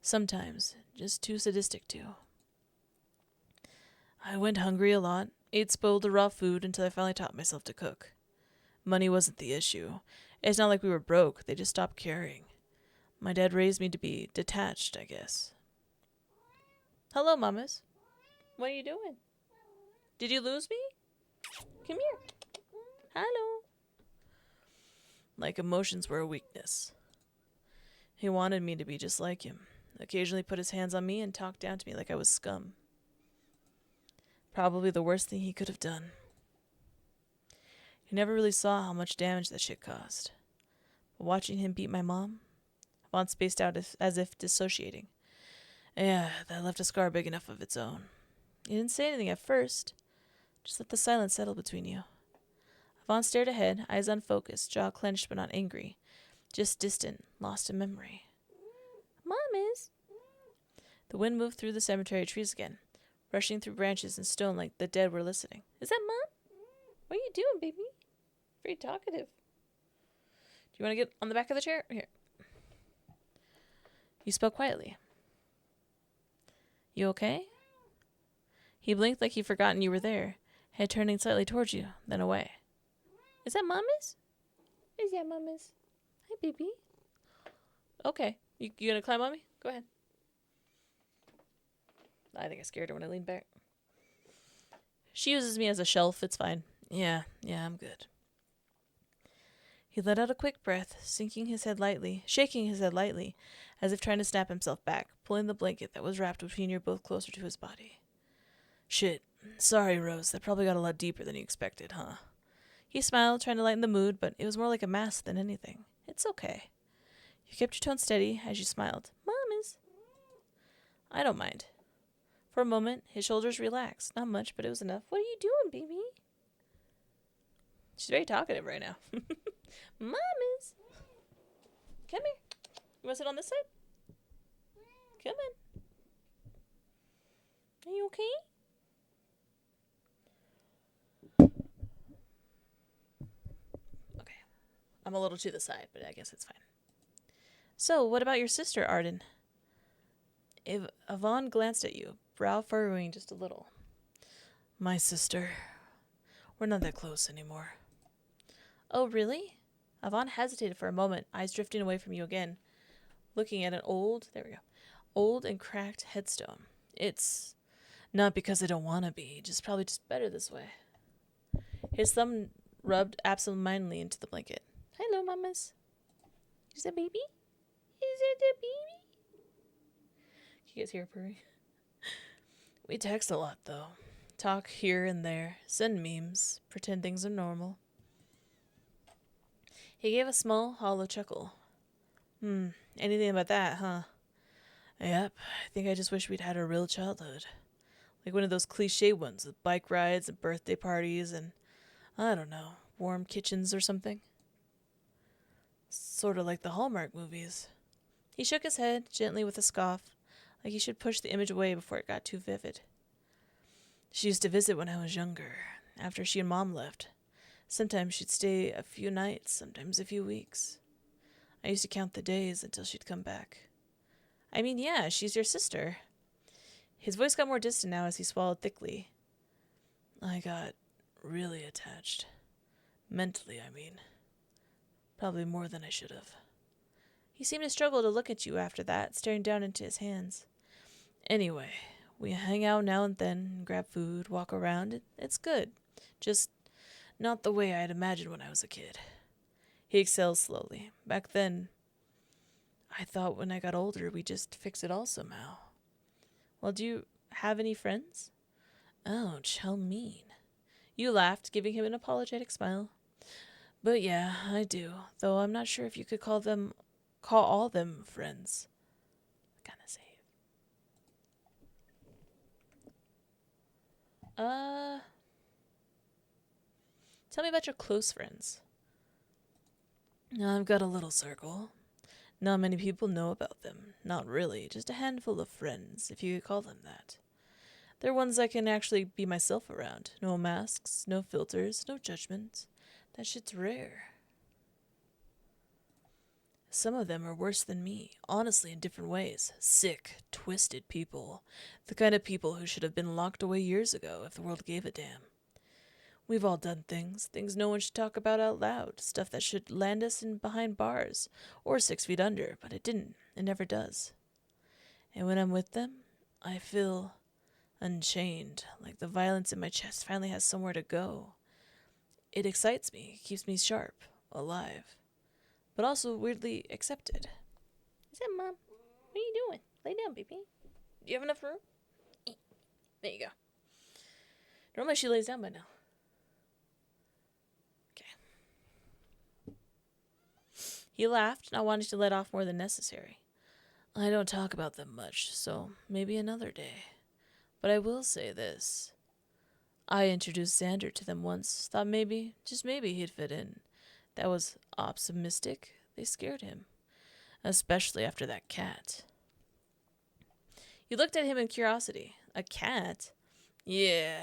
Sometimes, just too sadistic to. I went hungry a lot, ate spoiled raw food until I finally taught myself to cook. Money wasn't the issue. It's not like we were broke, they just stopped caring. My dad raised me to be detached, I guess. Hello, mamas. What are you doing? Did you lose me? Come here. Hello. Like emotions were a weakness. He wanted me to be just like him. Occasionally put his hands on me and talk down to me like I was scum. Probably the worst thing he could have done. He never really saw how much damage that shit caused. But watching him beat my mom, Vaughn spaced out as if dissociating. Yeah, that left a scar big enough of its own. He didn't say anything at first. Just let the silence settle between you. Vaughn stared ahead, eyes unfocused, jaw clenched but not angry. Just distant, lost in memory. Mom is. The wind moved through the cemetery trees again, brushing through branches and stone like the dead were listening. Is that Mom? What are you doing, baby? Very talkative. Do you want to get on the back of the chair? Here. You spoke quietly. You okay? He blinked like he'd forgotten you were there, head turning slightly towards you, then away. Is that Mama's? Is that Mama's? Hi, baby. Okay. You gonna climb on me? Go ahead. I think I scared her when I leaned back. She uses me as a shelf. It's fine. Yeah, I'm good. He let out a quick breath, shaking his head lightly, as if trying to snap himself back, pulling the blanket that was wrapped between you both closer to his body. Shit. Sorry, Rose. That probably got a lot deeper than you expected, huh? He smiled, trying to lighten the mood, but it was more like a mask than anything. It's okay. You kept your tone steady as you smiled. Mom is. I don't mind. For a moment, his shoulders relaxed. Not much, but it was enough. What are you doing, baby? She's very talkative right now. Mom is. Come here. You want to sit on this side? Come on. Are you okay? Okay. I'm a little to the side, but I guess it's fine. So, what about your sister, Arden? Yvonne glanced at you, brow furrowing just a little. My sister. We're not that close anymore. Oh, really? Yvonne hesitated for a moment, eyes drifting away from you again, looking at an old and cracked headstone. It's not because I don't want to be, probably just better this way. His thumb rubbed absent-mindedly into the blanket. Hello, mamas. Is that baby? Is it a baby? Can you guys hear her purring? We text a lot, though. Talk here and there, send memes, pretend things are normal. He gave a small, hollow chuckle. Anything about that, huh? Yep, I think I just wish we'd had a real childhood. Like one of those cliche ones with bike rides and birthday parties and, I don't know, warm kitchens or something. Sort of like the Hallmark movies. He shook his head, gently with a scoff, like he should push the image away before it got too vivid. She used to visit when I was younger, after she and Mom left. Sometimes she'd stay a few nights, sometimes a few weeks. I used to count the days until she'd come back. I mean, yeah, she's your sister. His voice got more distant now as he swallowed thickly. I got really attached. Mentally, I mean. Probably more than I should have. He seemed to struggle to look at you after that, staring down into his hands. Anyway, we hang out now and then, grab food, walk around. It's good. Just not the way I had imagined when I was a kid. He exhaled slowly. Back then, I thought when I got older we'd just fix it all somehow. Well, do you have any friends? Ouch, how mean. You laughed, giving him an apologetic smile. But yeah, I do, though I'm not sure if you could call all them friends. Kinda safe. Tell me about your close friends. I've got a little circle. Not many people know about them. Not really, just a handful of friends, if you could call them that. They're ones I can actually be myself around. No masks, no filters, no judgment. That shit's rare. Some of them are worse than me, honestly, in different ways. Sick, twisted people. The kind of people who should have been locked away years ago if the world gave a damn. We've all done things no one should talk about out loud, stuff that should land us in behind bars, or 6 feet under, but it didn't. It never does. And when I'm with them, I feel unchained, like the violence in my chest finally has somewhere to go. It excites me, keeps me sharp, alive, but also weirdly accepted. Is that Mom? What are you doing? Lay down, baby. Do you have enough room? There you go. Normally she lays down by now. Okay. He laughed, not wanting to let off more than necessary. I don't talk about them much, so maybe another day. But I will say this. I introduced Xander to them once, thought maybe, just maybe, he'd fit in. That was optimistic. They scared him. Especially after that cat. You looked at him in curiosity. A cat? Yeah.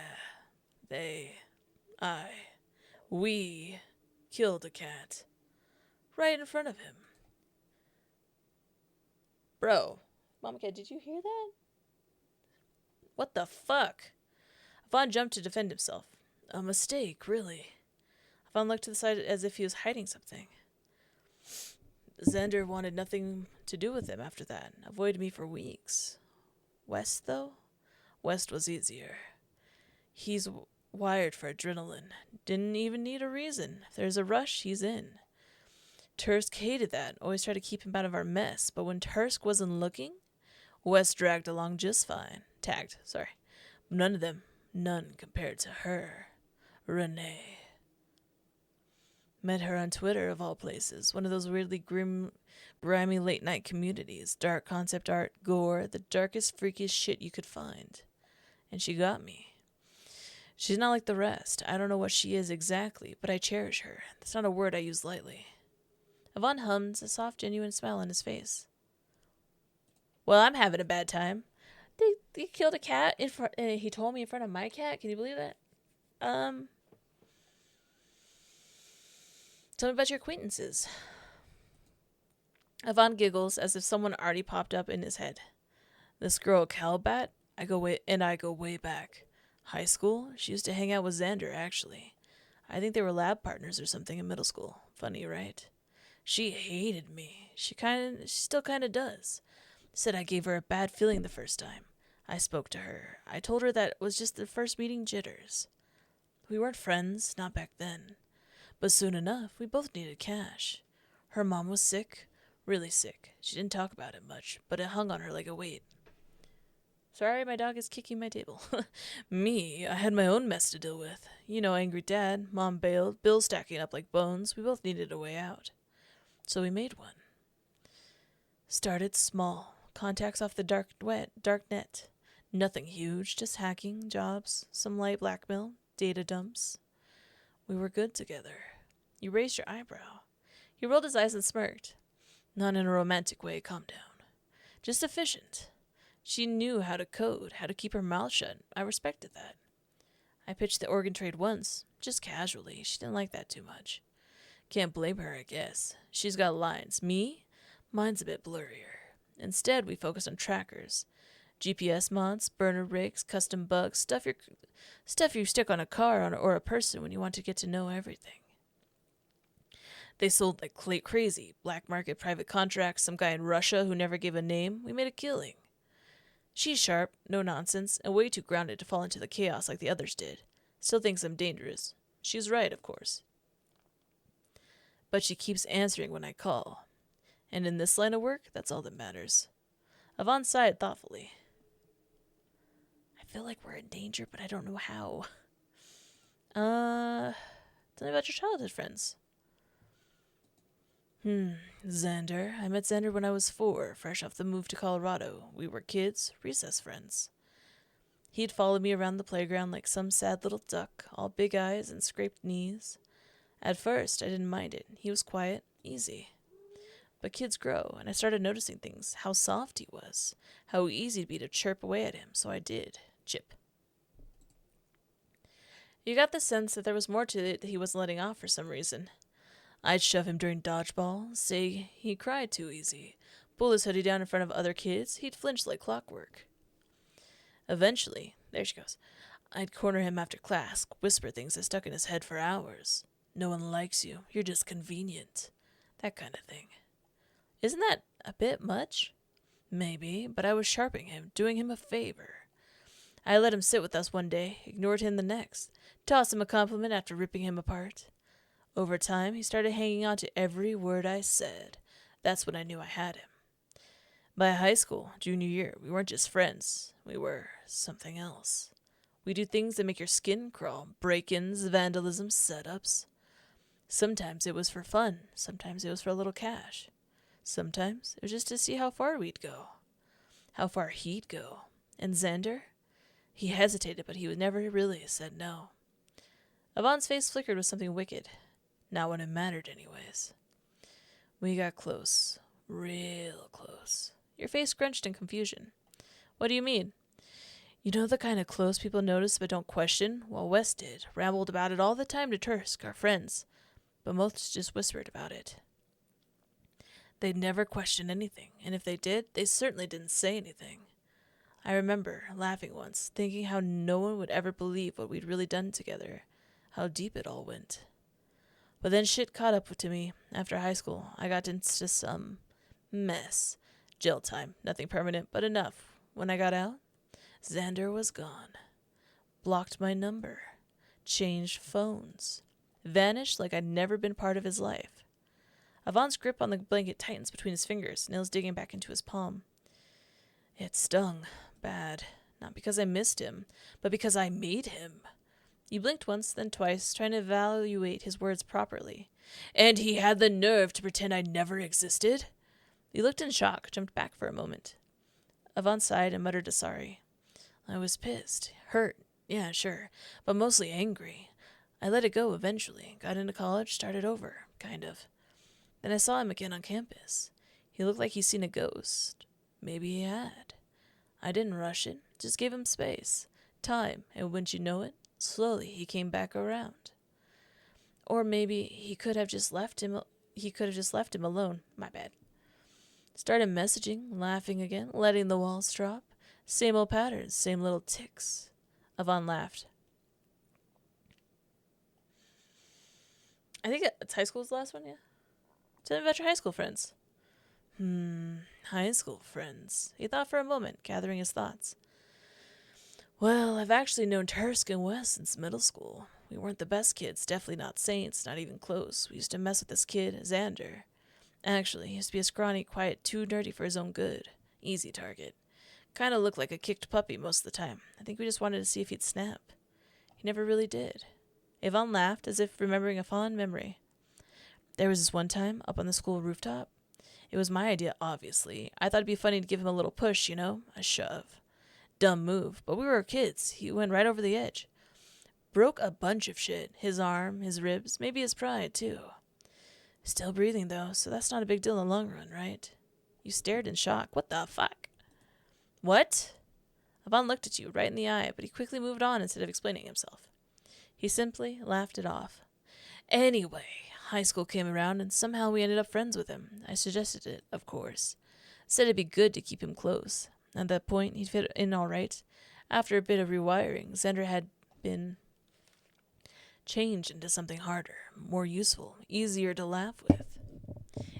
We killed a cat. Right in front of him. Bro. Mama Cat, did you hear that? What the fuck? Vaughn jumped to defend himself. A mistake, really. Vaughn looked to the side as if he was hiding something. Xander wanted nothing to do with him after that. Avoided me for weeks. West, though? West was easier. He's wired for adrenaline. Didn't even need a reason. If there's a rush, he's in. Tursk hated that. Always tried to keep him out of our mess. But when Tursk wasn't looking, West dragged along just fine. Sorry. None of them. None compared to her. Renee. Met her on Twitter, of all places. One of those weirdly grimy late-night communities. Dark concept art, gore, the darkest, freakiest shit you could find. And she got me. She's not like the rest. I don't know what she is exactly, but I cherish her. That's not a word I use lightly. Yvonne hummed, a soft, genuine smile on his face. Well, I'm having a bad time. They killed a cat in front. He told me in front of my cat. Can you believe that? Tell me about your acquaintances. Yvonne giggles as if someone already popped up in his head. This girl, Calbat, I go way back. High school? She used to hang out with Xander, actually. I think they were lab partners or something in middle school. Funny, right? She hated me. She still kinda does. Said I gave her a bad feeling the first time. I spoke to her. I told her that was just the first meeting jitters. We weren't friends, not back then. But soon enough, we both needed cash. Her mom was sick, really sick. She didn't talk about it much, but it hung on her like a weight. Sorry, my dog is kicking my table. Me, I had my own mess to deal with. You know, angry dad, mom bailed, bills stacking up like bones. We both needed a way out. So we made one. Started small. Contacts off the dark net. Nothing huge, just hacking, jobs, some light blackmail, data dumps. We were good together. You raised your eyebrow. He rolled his eyes and smirked. Not in a romantic way, calm down. Just efficient. She knew how to code, how to keep her mouth shut. I respected that. I pitched the organ trade once, just casually. She didn't like that too much. Can't blame her, I guess. She's got lines. Me? Mine's a bit blurrier. Instead, we focused on trackers. GPS mods, burner rigs, custom bugs, stuff you stick on a car or a person when you want to get to know everything. They sold like crazy. Black market private contracts, some guy in Russia who never gave a name. We made a killing. She's sharp, no nonsense, and way too grounded to fall into the chaos like the others did. Still thinks I'm dangerous. She's right, of course. But she keeps answering when I call. And in this line of work, that's all that matters. Yvonne sighed thoughtfully. I feel like we're in danger, but I don't know how. Tell me about your childhood friends. Xander. I met Xander when I was 4, fresh off the move to Colorado. We were kids, recess friends. He'd follow me around the playground like some sad little duck, all big eyes and scraped knees. At first, I didn't mind it. He was quiet, easy. But kids grow, and I started noticing things, how soft he was, how easy it'd be to chirp away at him, so I did. Chip. You got the sense that there was more to it that he wasn't letting off for some reason. I'd shove him during dodgeball, say he cried too easy, pull his hoodie down in front of other kids, he'd flinch like clockwork. Eventually, there she goes, I'd corner him after class, whisper things that stuck in his head for hours. No one likes you, you're just convenient. That kind of thing. Isn't that a bit much? Maybe, but I was sharping him, doing him a favor. I let him sit with us one day, ignored him the next, tossed him a compliment after ripping him apart. Over time, he started hanging on to every word I said. That's when I knew I had him. By high school, junior year, we weren't just friends. We were something else. We do things that make your skin crawl, break-ins, vandalism, setups. Sometimes it was for fun. Sometimes it was for a little cash. Sometimes it was just to see how far we'd go. How far he'd go. And Xander? He hesitated, but he never really said no. Yvonne's face flickered with something wicked. Not when it mattered, anyways. We got close. Real close. Your face scrunched in confusion. What do you mean? You know the kind of close people notice but don't question? Well, Wes did. Rambled about it all the time to Tursk, our friends. But most just whispered about it. They'd never question anything, and if they did, they certainly didn't say anything. I remember laughing once, thinking how no one would ever believe what we'd really done together, how deep it all went. But then shit caught up to me. After high school, I got into some mess. Jail time, nothing permanent, but enough. When I got out, Xander was gone. Blocked my number. Changed phones. Vanished like I'd never been part of his life. Yvonne's grip on the blanket tightens between his fingers, nails digging back into his palm. It stung. Bad. Not because I missed him, but because I made him. He blinked once, then twice, trying to evaluate his words properly. And he had the nerve to pretend I never existed? He looked in shock, jumped back for a moment. Yvonne sighed and muttered a sorry. I was pissed. Hurt. Yeah, sure. But mostly angry. I let it go eventually. Got into college, started over. Kind of. Then I saw him again on campus. He looked like he'd seen a ghost. Maybe he had. I didn't rush it. Just gave him space. Time. And wouldn't you know it? Slowly, he came back around. Or maybe he could have just left him alone. My bad. Started messaging, laughing again, letting the walls drop. Same old patterns, same little ticks. Yvonne laughed. I think it's high school's the last one, yeah? Tell me about your high school friends. High school friends. He thought for a moment, gathering his thoughts. Well, I've actually known Tursk and Wes since middle school. We weren't the best kids, definitely not saints, not even close. We used to mess with this kid, Xander. Actually, he used to be a scrawny, quiet, too nerdy for his own good. Easy target. Kind of looked like a kicked puppy most of the time. I think we just wanted to see if he'd snap. He never really did. Yvonne laughed, as if remembering a fond memory. There was this one time, up on the school rooftop. It was my idea, obviously. I thought it'd be funny to give him a little push, a shove. Dumb move, but we were kids. He went right over the edge. Broke a bunch of shit. His arm, his ribs, maybe his pride, too. Still breathing, though, so that's not a big deal in the long run, right? You stared in shock. What the fuck? What? Yvonne looked at you right in the eye, but he quickly moved on instead of explaining himself. He simply laughed it off. Anyway, high school came around, and somehow we ended up friends with him. I suggested it, of course. Said it'd be good to keep him close. At that point, he'd fit in all right. After a bit of rewiring, Xander had been changed into something harder, more useful, easier to laugh with.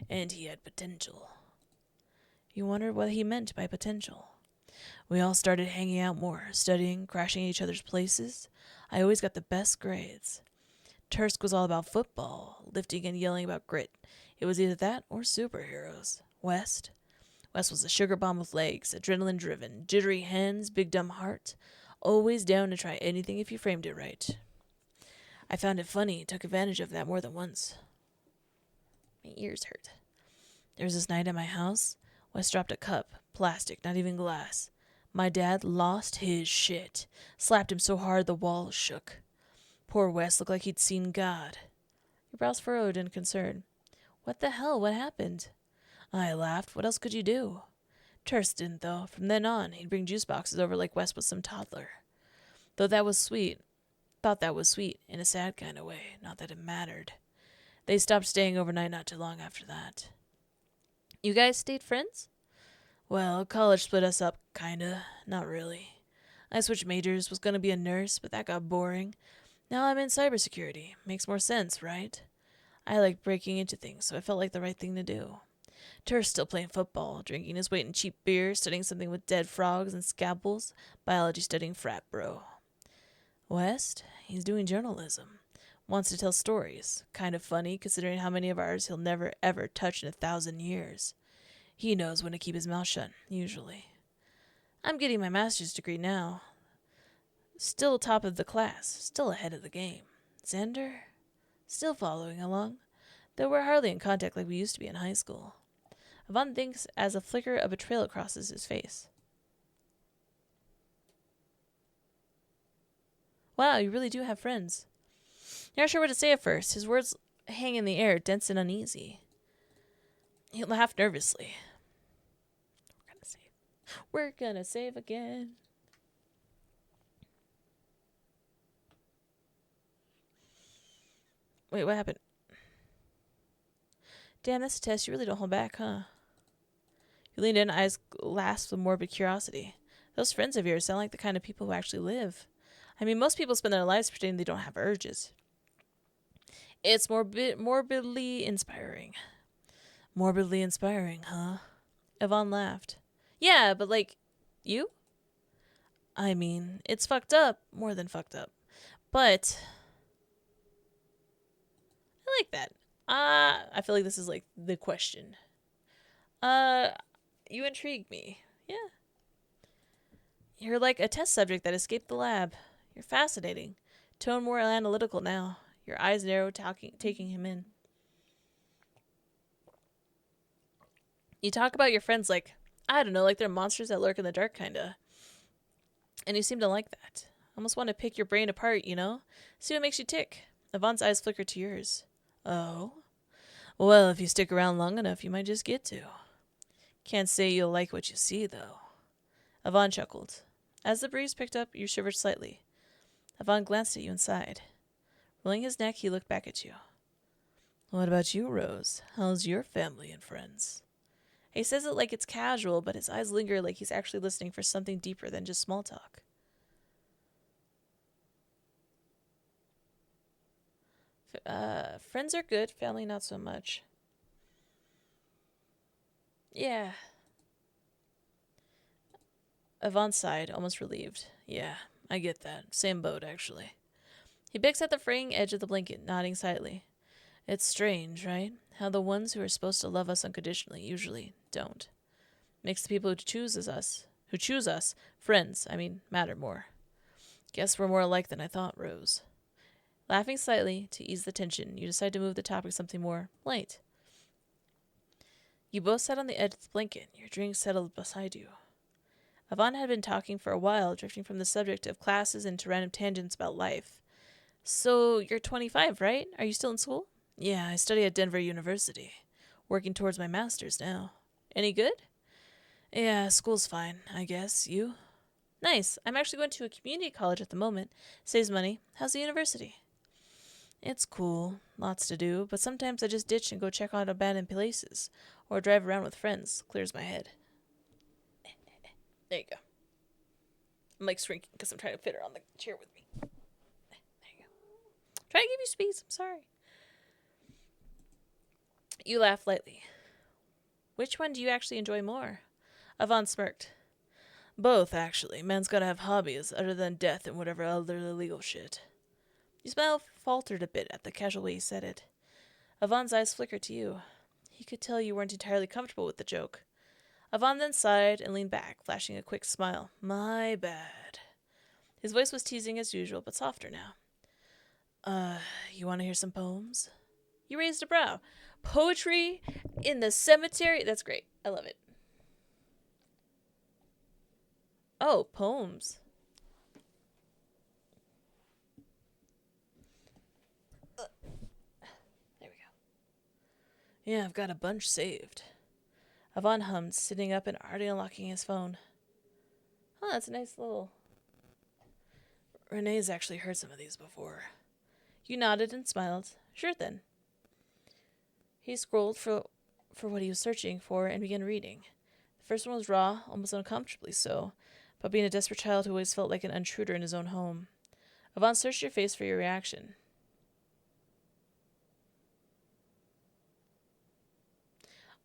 And he had potential. You wondered what he meant by potential. We all started hanging out more, studying, crashing at each other's places. I always got the best grades. Tursk was all about football, lifting and yelling about grit. It was either that or superheroes. West was a sugar bomb with legs, adrenaline-driven, jittery hands, big dumb heart. Always down to try anything if you framed it right. I found it funny, took advantage of that more than once. My ears hurt. There was this night at my house. West dropped a cup, plastic, not even glass. My dad lost his shit. Slapped him so hard the walls shook. Poor West looked like he'd seen God. Your brows furrowed in concern. What the hell? What happened? I laughed. What else could you do? Terse didn't, though. From then on, he'd bring juice boxes over like West was some toddler. Thought that was sweet, in a sad kind of way. Not that it mattered. They stopped staying overnight not too long after that. You guys stayed friends? Well, college split us up, kinda. Not really. I switched majors, was gonna be a nurse, but that got boring. Now I'm in cybersecurity. Makes more sense, right? I like breaking into things, so I felt like the right thing to do. Tur's still playing football, drinking his weight in cheap beer, studying something with dead frogs and scalpels, biology studying frat bro. West, he's doing journalism. Wants to tell stories. Kind of funny, considering how many of ours he'll never ever touch in 1,000 years. He knows when to keep his mouth shut, usually. I'm getting my master's degree now. Still top of the class, still ahead of the game. Xander? Still following along, though we're hardly in contact like we used to be in high school. Yvonne thinks as a flicker of betrayal crosses his face. Wow, you really do have friends. You're not sure what to say at first. His words hang in the air, dense and uneasy. He laughed nervously. We're gonna save again. Wait, what happened? Damn, that's a test. You really don't hold back, huh? You leaned in, eyes glassed with morbid curiosity. Those friends of yours sound like the kind of people who actually live. I mean, most people spend their lives pretending they don't have urges. It's morbidly inspiring. Morbidly inspiring, huh? Yvonne laughed. Yeah, but you? I mean, it's fucked up. More than fucked up. But I like that. I feel like this is the question. You intrigue me. Yeah. You're like a test subject that escaped the lab. You're fascinating. Tone more analytical now. Your eyes narrow, taking him in. You talk about your friends like, I don't know, like they're monsters that lurk in the dark, kinda. And you seem to like that. Almost want to pick your brain apart, See what makes you tick. Yvonne's eyes flickered to yours. Oh? Well, if you stick around long enough, you might just get to. Can't say you'll like what you see, though. Yvonne chuckled. As the breeze picked up, you shivered slightly. Yvonne glanced at you and sighed. Rolling his neck, he looked back at you. What about you, Rose? How's your family and friends? He says it like it's casual, but his eyes linger like he's actually listening for something deeper than just small talk. Friends are good, family not so much. Yeah. Yvonne sighed, almost relieved. Yeah, I get that. Same boat, actually. He picks at the fraying edge of the blanket, nodding slightly. It's strange, right? How the ones who are supposed to love us unconditionally usually don't. Makes the people who choose us Who choose us, friends, matter more. Guess we're more alike than I thought, Rose. Laughing slightly to ease the tension, you decide to move the topic to something more light. You both sat on the edge of the blanket, your drink settled beside you. Yvonne had been talking for a while, drifting from the subject of classes into random tangents about life. So, you're 25, right? Are you still in school? Yeah, I study at Denver University. Working towards my master's now. Any good? Yeah, school's fine, I guess. You? Nice. I'm actually going to a community college at the moment. Saves money. How's the university? It's cool. Lots to do, but sometimes I just ditch and go check out abandoned places. Or drive around with friends. Clears my head. There you go. I'm like shrinking because I'm trying to fit her on the chair with me. There you go. Trying to give you space. I'm sorry. You laugh lightly. Which one do you actually enjoy more? Yvonne smirked. Both, actually. Man's gotta have hobbies other than death and whatever other illegal shit. Your smile faltered a bit at the casual way he said it. Yvonne's eyes flickered to you. He could tell you weren't entirely comfortable with the joke. Yvonne then sighed and leaned back, flashing a quick smile. My bad. His voice was teasing as usual, but softer now. You want to hear some poems? You raised a brow. Poetry in the cemetery? That's great. I love it. Oh, poems. There we go. Yeah, I've got a bunch saved. Yvonne hummed, sitting up and already unlocking his phone. Oh, that's a nice little... Renee's actually heard some of these before. You nodded and smiled. Sure then. He scrolled for what he was searching for and began reading. The first one was raw, almost uncomfortably so, but being a desperate child who always felt like an intruder in his own home. Yvonne searched your face for your reaction.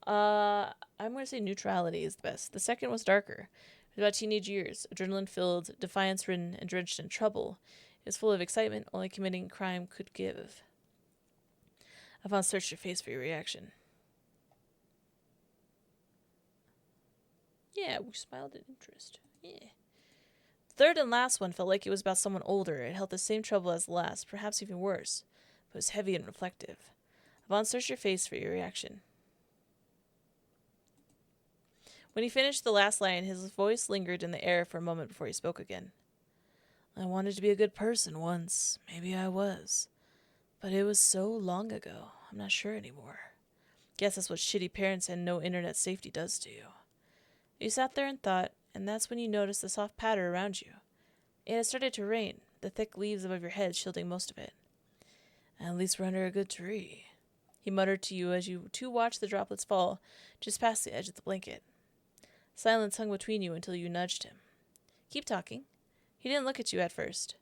I'm going to say neutrality is the best. The second was darker. It was about teenage years, adrenaline-filled, defiance-ridden, and drenched in trouble. It was full of excitement only committing crime could give. Yvonne searched your face for your reaction. Yeah, we smiled in interest. Yeah. The third and last one felt like it was about someone older. It held the same trouble as the last, perhaps even worse, but was heavy and reflective. Yvonne searched your face for your reaction. When he finished the last line, his voice lingered in the air for a moment before he spoke again. I wanted to be a good person once. Maybe I was. But it was so long ago. I'm not sure anymore. Guess that's what shitty parents and no internet safety does to you. You sat there and thought, and that's when you noticed the soft patter around you. It had started to rain, the thick leaves above your head shielding most of it. At least we're under a good tree, he muttered to you as you two watched the droplets fall just past the edge of the blanket. Silence hung between you until you nudged him. Keep talking. He didn't look at you at first,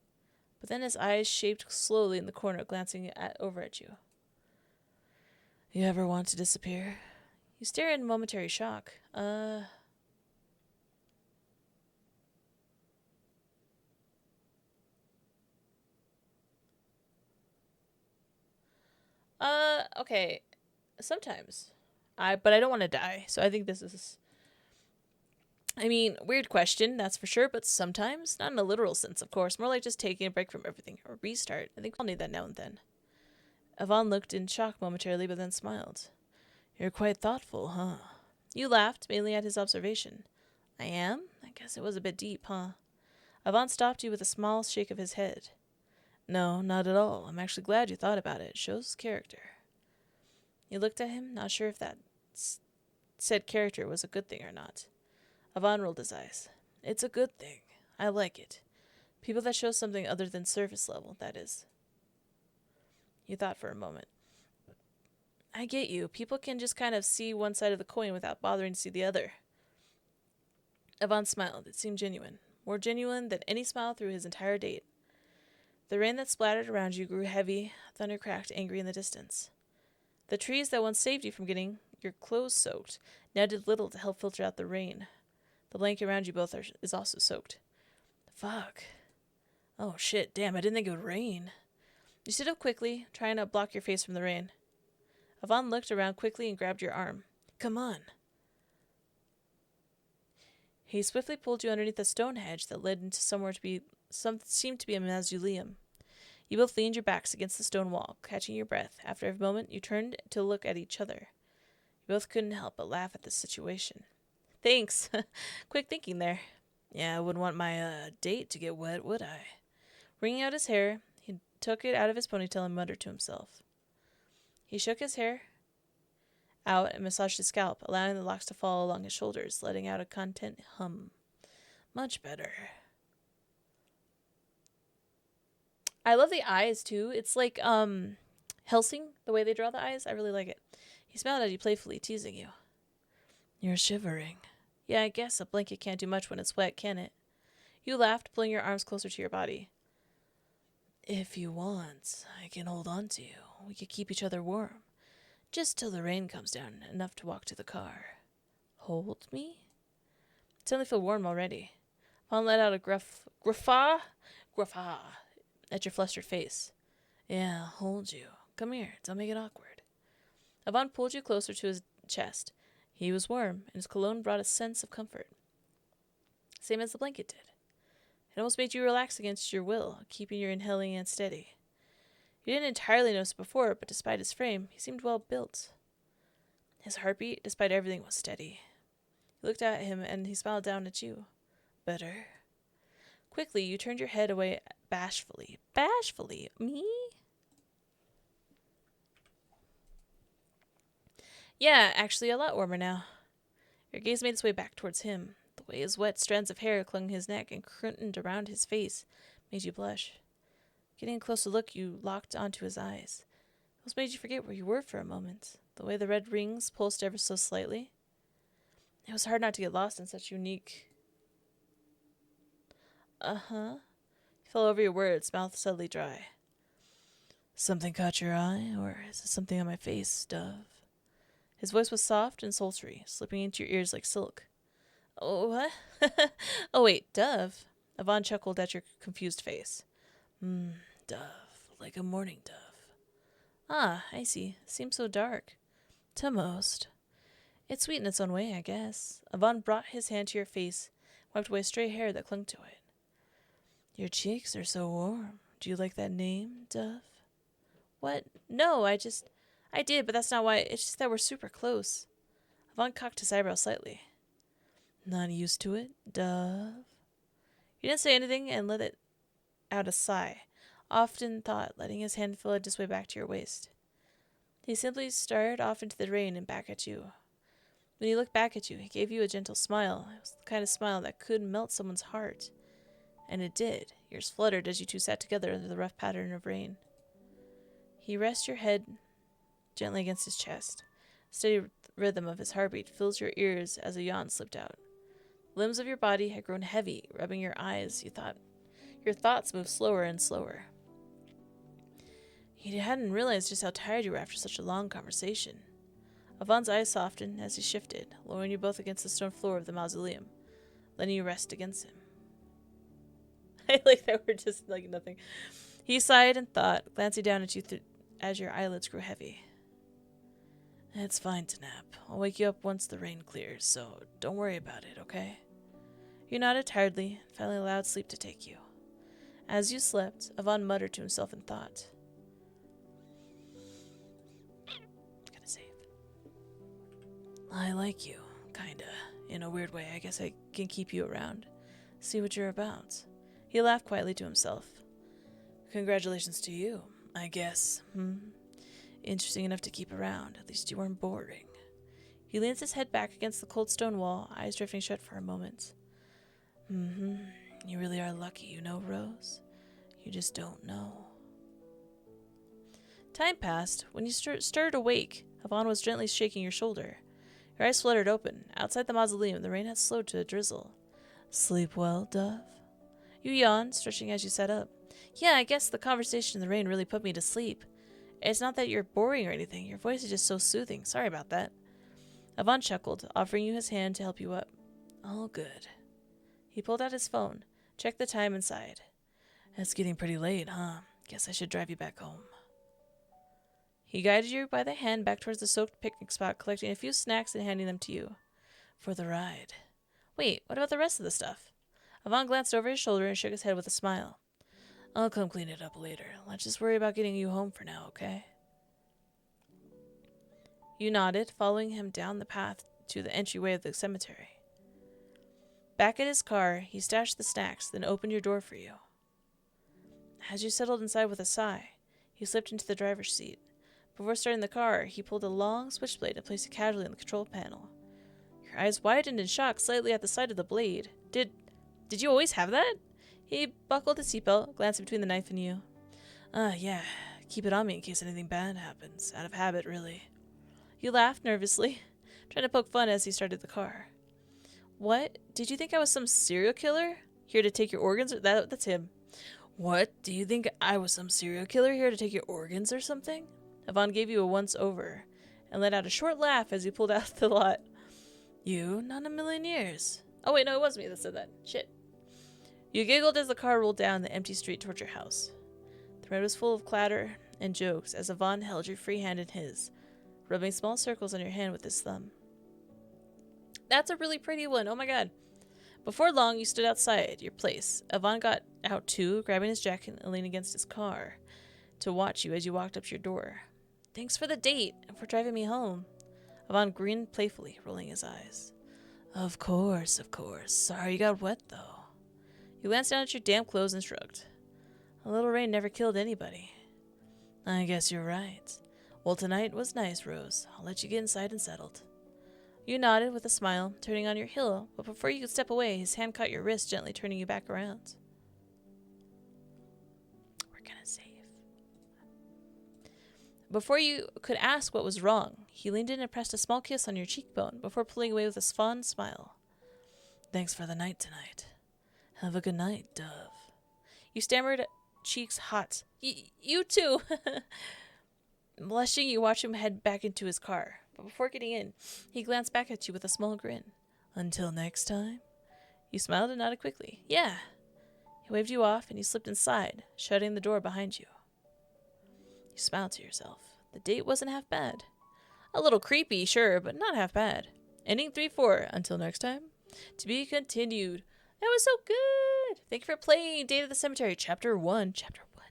but then his eyes shaped slowly in the corner, glancing over at you. You ever want to disappear? You stare in momentary shock. Okay. Sometimes. But I don't want to die, so I think this is... weird question, that's for sure, but sometimes, not in a literal sense, of course, more like just taking a break from everything, or restart. I think we all need that now and then. Yvonne looked in shock momentarily, but then smiled. You're quite thoughtful, huh? You laughed, mainly at his observation. I am? I guess it was a bit deep, huh? Yvonne stopped you with a small shake of his head. No, not at all. I'm actually glad you thought about it. Shows character. You looked at him, not sure if that said character was a good thing or not. Yvonne rolled his eyes. It's a good thing. I like it. People that show something other than surface level, that is. You thought for a moment. I get you. People can just kind of see one side of the coin without bothering to see the other. Yvonne smiled. It seemed genuine. More genuine than any smile through his entire date. The rain that splattered around you grew heavy, thunder cracked, angry in the distance. The trees that once saved you from getting your clothes soaked now did little to help filter out the rain. The blanket around you both is also soaked. Fuck. Oh shit, damn, I didn't think it would rain. You stood up quickly, trying to block your face from the rain. Yvonne looked around quickly and grabbed your arm. Come on. He swiftly pulled you underneath a stone hedge that led into seemed to be a mausoleum. You both leaned your backs against the stone wall, catching your breath. After a moment, you turned to look at each other. You both couldn't help but laugh at the situation. Thanks. Quick thinking there. Yeah, I wouldn't want my date to get wet, would I? Wringing out his hair, he took it out of his ponytail and muttered to himself. He shook his hair out and massaged his scalp, allowing the locks to fall along his shoulders, letting out a content hum. Much better. I love the eyes, too. It's like, Helsing, the way they draw the eyes. I really like it. He smiled at you playfully, teasing you. You're shivering. Yeah, I guess a blanket can't do much when it's wet, can it? You laughed, pulling your arms closer to your body. If you want, I can hold on to you. We could keep each other warm. Just till the rain comes down, enough to walk to the car. Hold me? I suddenly feel warm already. Fawn let out a gruffaw at your flustered face. Yeah, hold you. Come here, don't make it awkward. Yvonne pulled you closer to his chest. He was warm, and his cologne brought a sense of comfort. Same as the blanket did. It almost made you relax against your will, keeping your inhaling and steady. You didn't entirely notice it before, but despite his frame, he seemed well built. His heartbeat, despite everything, was steady. You looked at him, and he smiled down at you. Better? Quickly, you turned your head away bashfully. Bashfully? Me? Yeah, actually a lot warmer now. Your gaze made its way back towards him. The way his wet strands of hair clung his neck and curtained around his face made you blush. Getting a closer look, you locked onto his eyes. It almost made you forget where you were for a moment. The way the red rings pulsed ever so slightly. It was hard not to get lost in such unique... Uh-huh. He fell over your words, mouth suddenly dry. Something caught your eye, or is it something on my face, Dove? His voice was soft and sultry, slipping into your ears like silk. Oh, what? Oh, wait, Dove? Yvonne chuckled at your confused face. Dove, like a morning dove. Ah, I see. Seems so dark. To most. It's sweet in its own way, I guess. Yvonne brought his hand to your face, wiped away stray hair that clung to it. Your cheeks are so warm. Do you like that name, Dove? What? No, I did, but that's not why. It's just that we're super close. Yvonne cocked his eyebrow slightly. Not used to it, Dove? You didn't say anything and let it out a sigh, often thought, letting his hand float his way back to your waist. He simply stared off into the rain and back at you. When he looked back at you, he gave you a gentle smile. It was the kind of smile that could melt someone's heart. And it did. Yours fluttered as you two sat together under the rough pattern of rain. He rested your head gently against his chest. The steady rhythm of his heartbeat fills your ears as a yawn slipped out. The limbs of your body had grown heavy, rubbing your eyes. Your thoughts moved slower and slower. He hadn't realized just how tired you were after such a long conversation. Yvonne's eyes softened as he shifted, lowering you both against the stone floor of the mausoleum, letting you rest against him. I like that we're just like nothing. He sighed and thought, glancing down at you as your eyelids grew heavy. It's fine to nap. I'll wake you up once the rain clears, so don't worry about it, okay? You nodded tiredly, and finally allowed sleep to take you. As you slept, Yvonne muttered to himself in thought. Gotta save. I like you, kinda. In a weird way, I guess I can keep you around. See what you're about. He laughed quietly to himself. Congratulations to you, I guess. Interesting enough to keep around. At least you weren't boring. He leans his head back against the cold stone wall, eyes drifting shut for a moment. You really are lucky, you know, Rose. You just don't know. Time passed. When you stirred awake, Yvonne was gently shaking your shoulder. Your eyes fluttered open. Outside the mausoleum, the rain had slowed to a drizzle. Sleep well, Dove? You yawned, stretching as you sat up. Yeah, I guess the conversation in the rain really put me to sleep. It's not that you're boring or anything. Your voice is just so soothing. Sorry about that. Yvonne chuckled, offering you his hand to help you up. All good. He pulled out his phone, checked the time, and sighed. It's getting pretty late, huh? Guess I should drive you back home. He guided you by the hand back towards the soaked picnic spot, collecting a few snacks and handing them to you. For the ride. Wait, what about the rest of the stuff? Yvonne glanced over his shoulder and shook his head with a smile. I'll come clean it up later. Let's just worry about getting you home for now, okay? You nodded, following him down the path to the entryway of the cemetery. Back at his car, he stashed the snacks, then opened your door for you. As you settled inside with a sigh, he slipped into the driver's seat. Before starting the car, he pulled a long switchblade and placed it casually on the control panel. Your eyes widened in shock slightly at the sight of the blade. Did you always have that? He buckled his seatbelt, glancing between the knife and you. Yeah. Keep it on me in case anything bad happens. Out of habit, really. You laughed nervously, trying to poke fun as he started the car. What? Did you think I was some serial killer? Here to take your organs? That's him. What? Do you think I was some serial killer here to take your organs or something? Yvonne gave you a once-over and let out a short laugh as he pulled out the lot. You? Not in a million years. Oh, wait, no, it was me that said that. Shit. You giggled as the car rolled down the empty street towards your house. The road was full of clatter and jokes as Yvonne held your free hand in his, rubbing small circles on your hand with his thumb. That's a really pretty one. Oh my god. Before long, you stood outside your place. Yvonne got out too, grabbing his jacket and leaning against his car to watch you as you walked up to your door. Thanks for the date and for driving me home. Yvonne grinned playfully, rolling his eyes. Of course, of course. Sorry you got wet, though. You glanced down at your damp clothes and shrugged. A little rain never killed anybody. I guess you're right. Well, tonight was nice, Rose. I'll let you get inside and settled. You nodded with a smile, turning on your heel, but before you could step away, his hand caught your wrist, gently turning you back around. We're gonna save. Before you could ask what was wrong, he leaned in and pressed a small kiss on your cheekbone before pulling away with a fond smile. Thanks for the night tonight. Have a good night, Dove. You stammered, cheeks hot. You too. Blushing, you watch him head back into his car. But before getting in, he glanced back at you with a small grin. Until next time? You smiled and nodded quickly. Yeah. He waved you off and you slipped inside, shutting the door behind you. You smiled to yourself. The date wasn't half bad. A little creepy, sure, but not half bad. Ending 3-4. Until next time. To be continued. That was so good. Thank you for playing Date at the Cemetery, Chapter 1. Chapter 1.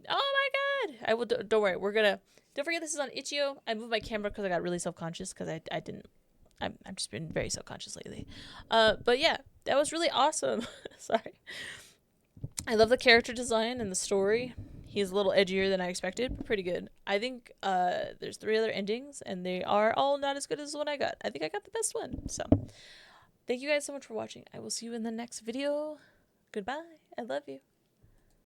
Oh my god. I will. Don't worry. We're gonna. Don't forget this is on Itch.io. I moved my camera because I got really self-conscious because I didn't. I'm just been very self-conscious lately. But yeah, that was really awesome. Sorry. I love the character design and the story. He's a little edgier than I expected, but pretty good. I think there's 3 other endings, and they are all not as good as the one I got. I think I got the best one. So, thank you guys so much for watching. I will see you in the next video. Goodbye. I love you.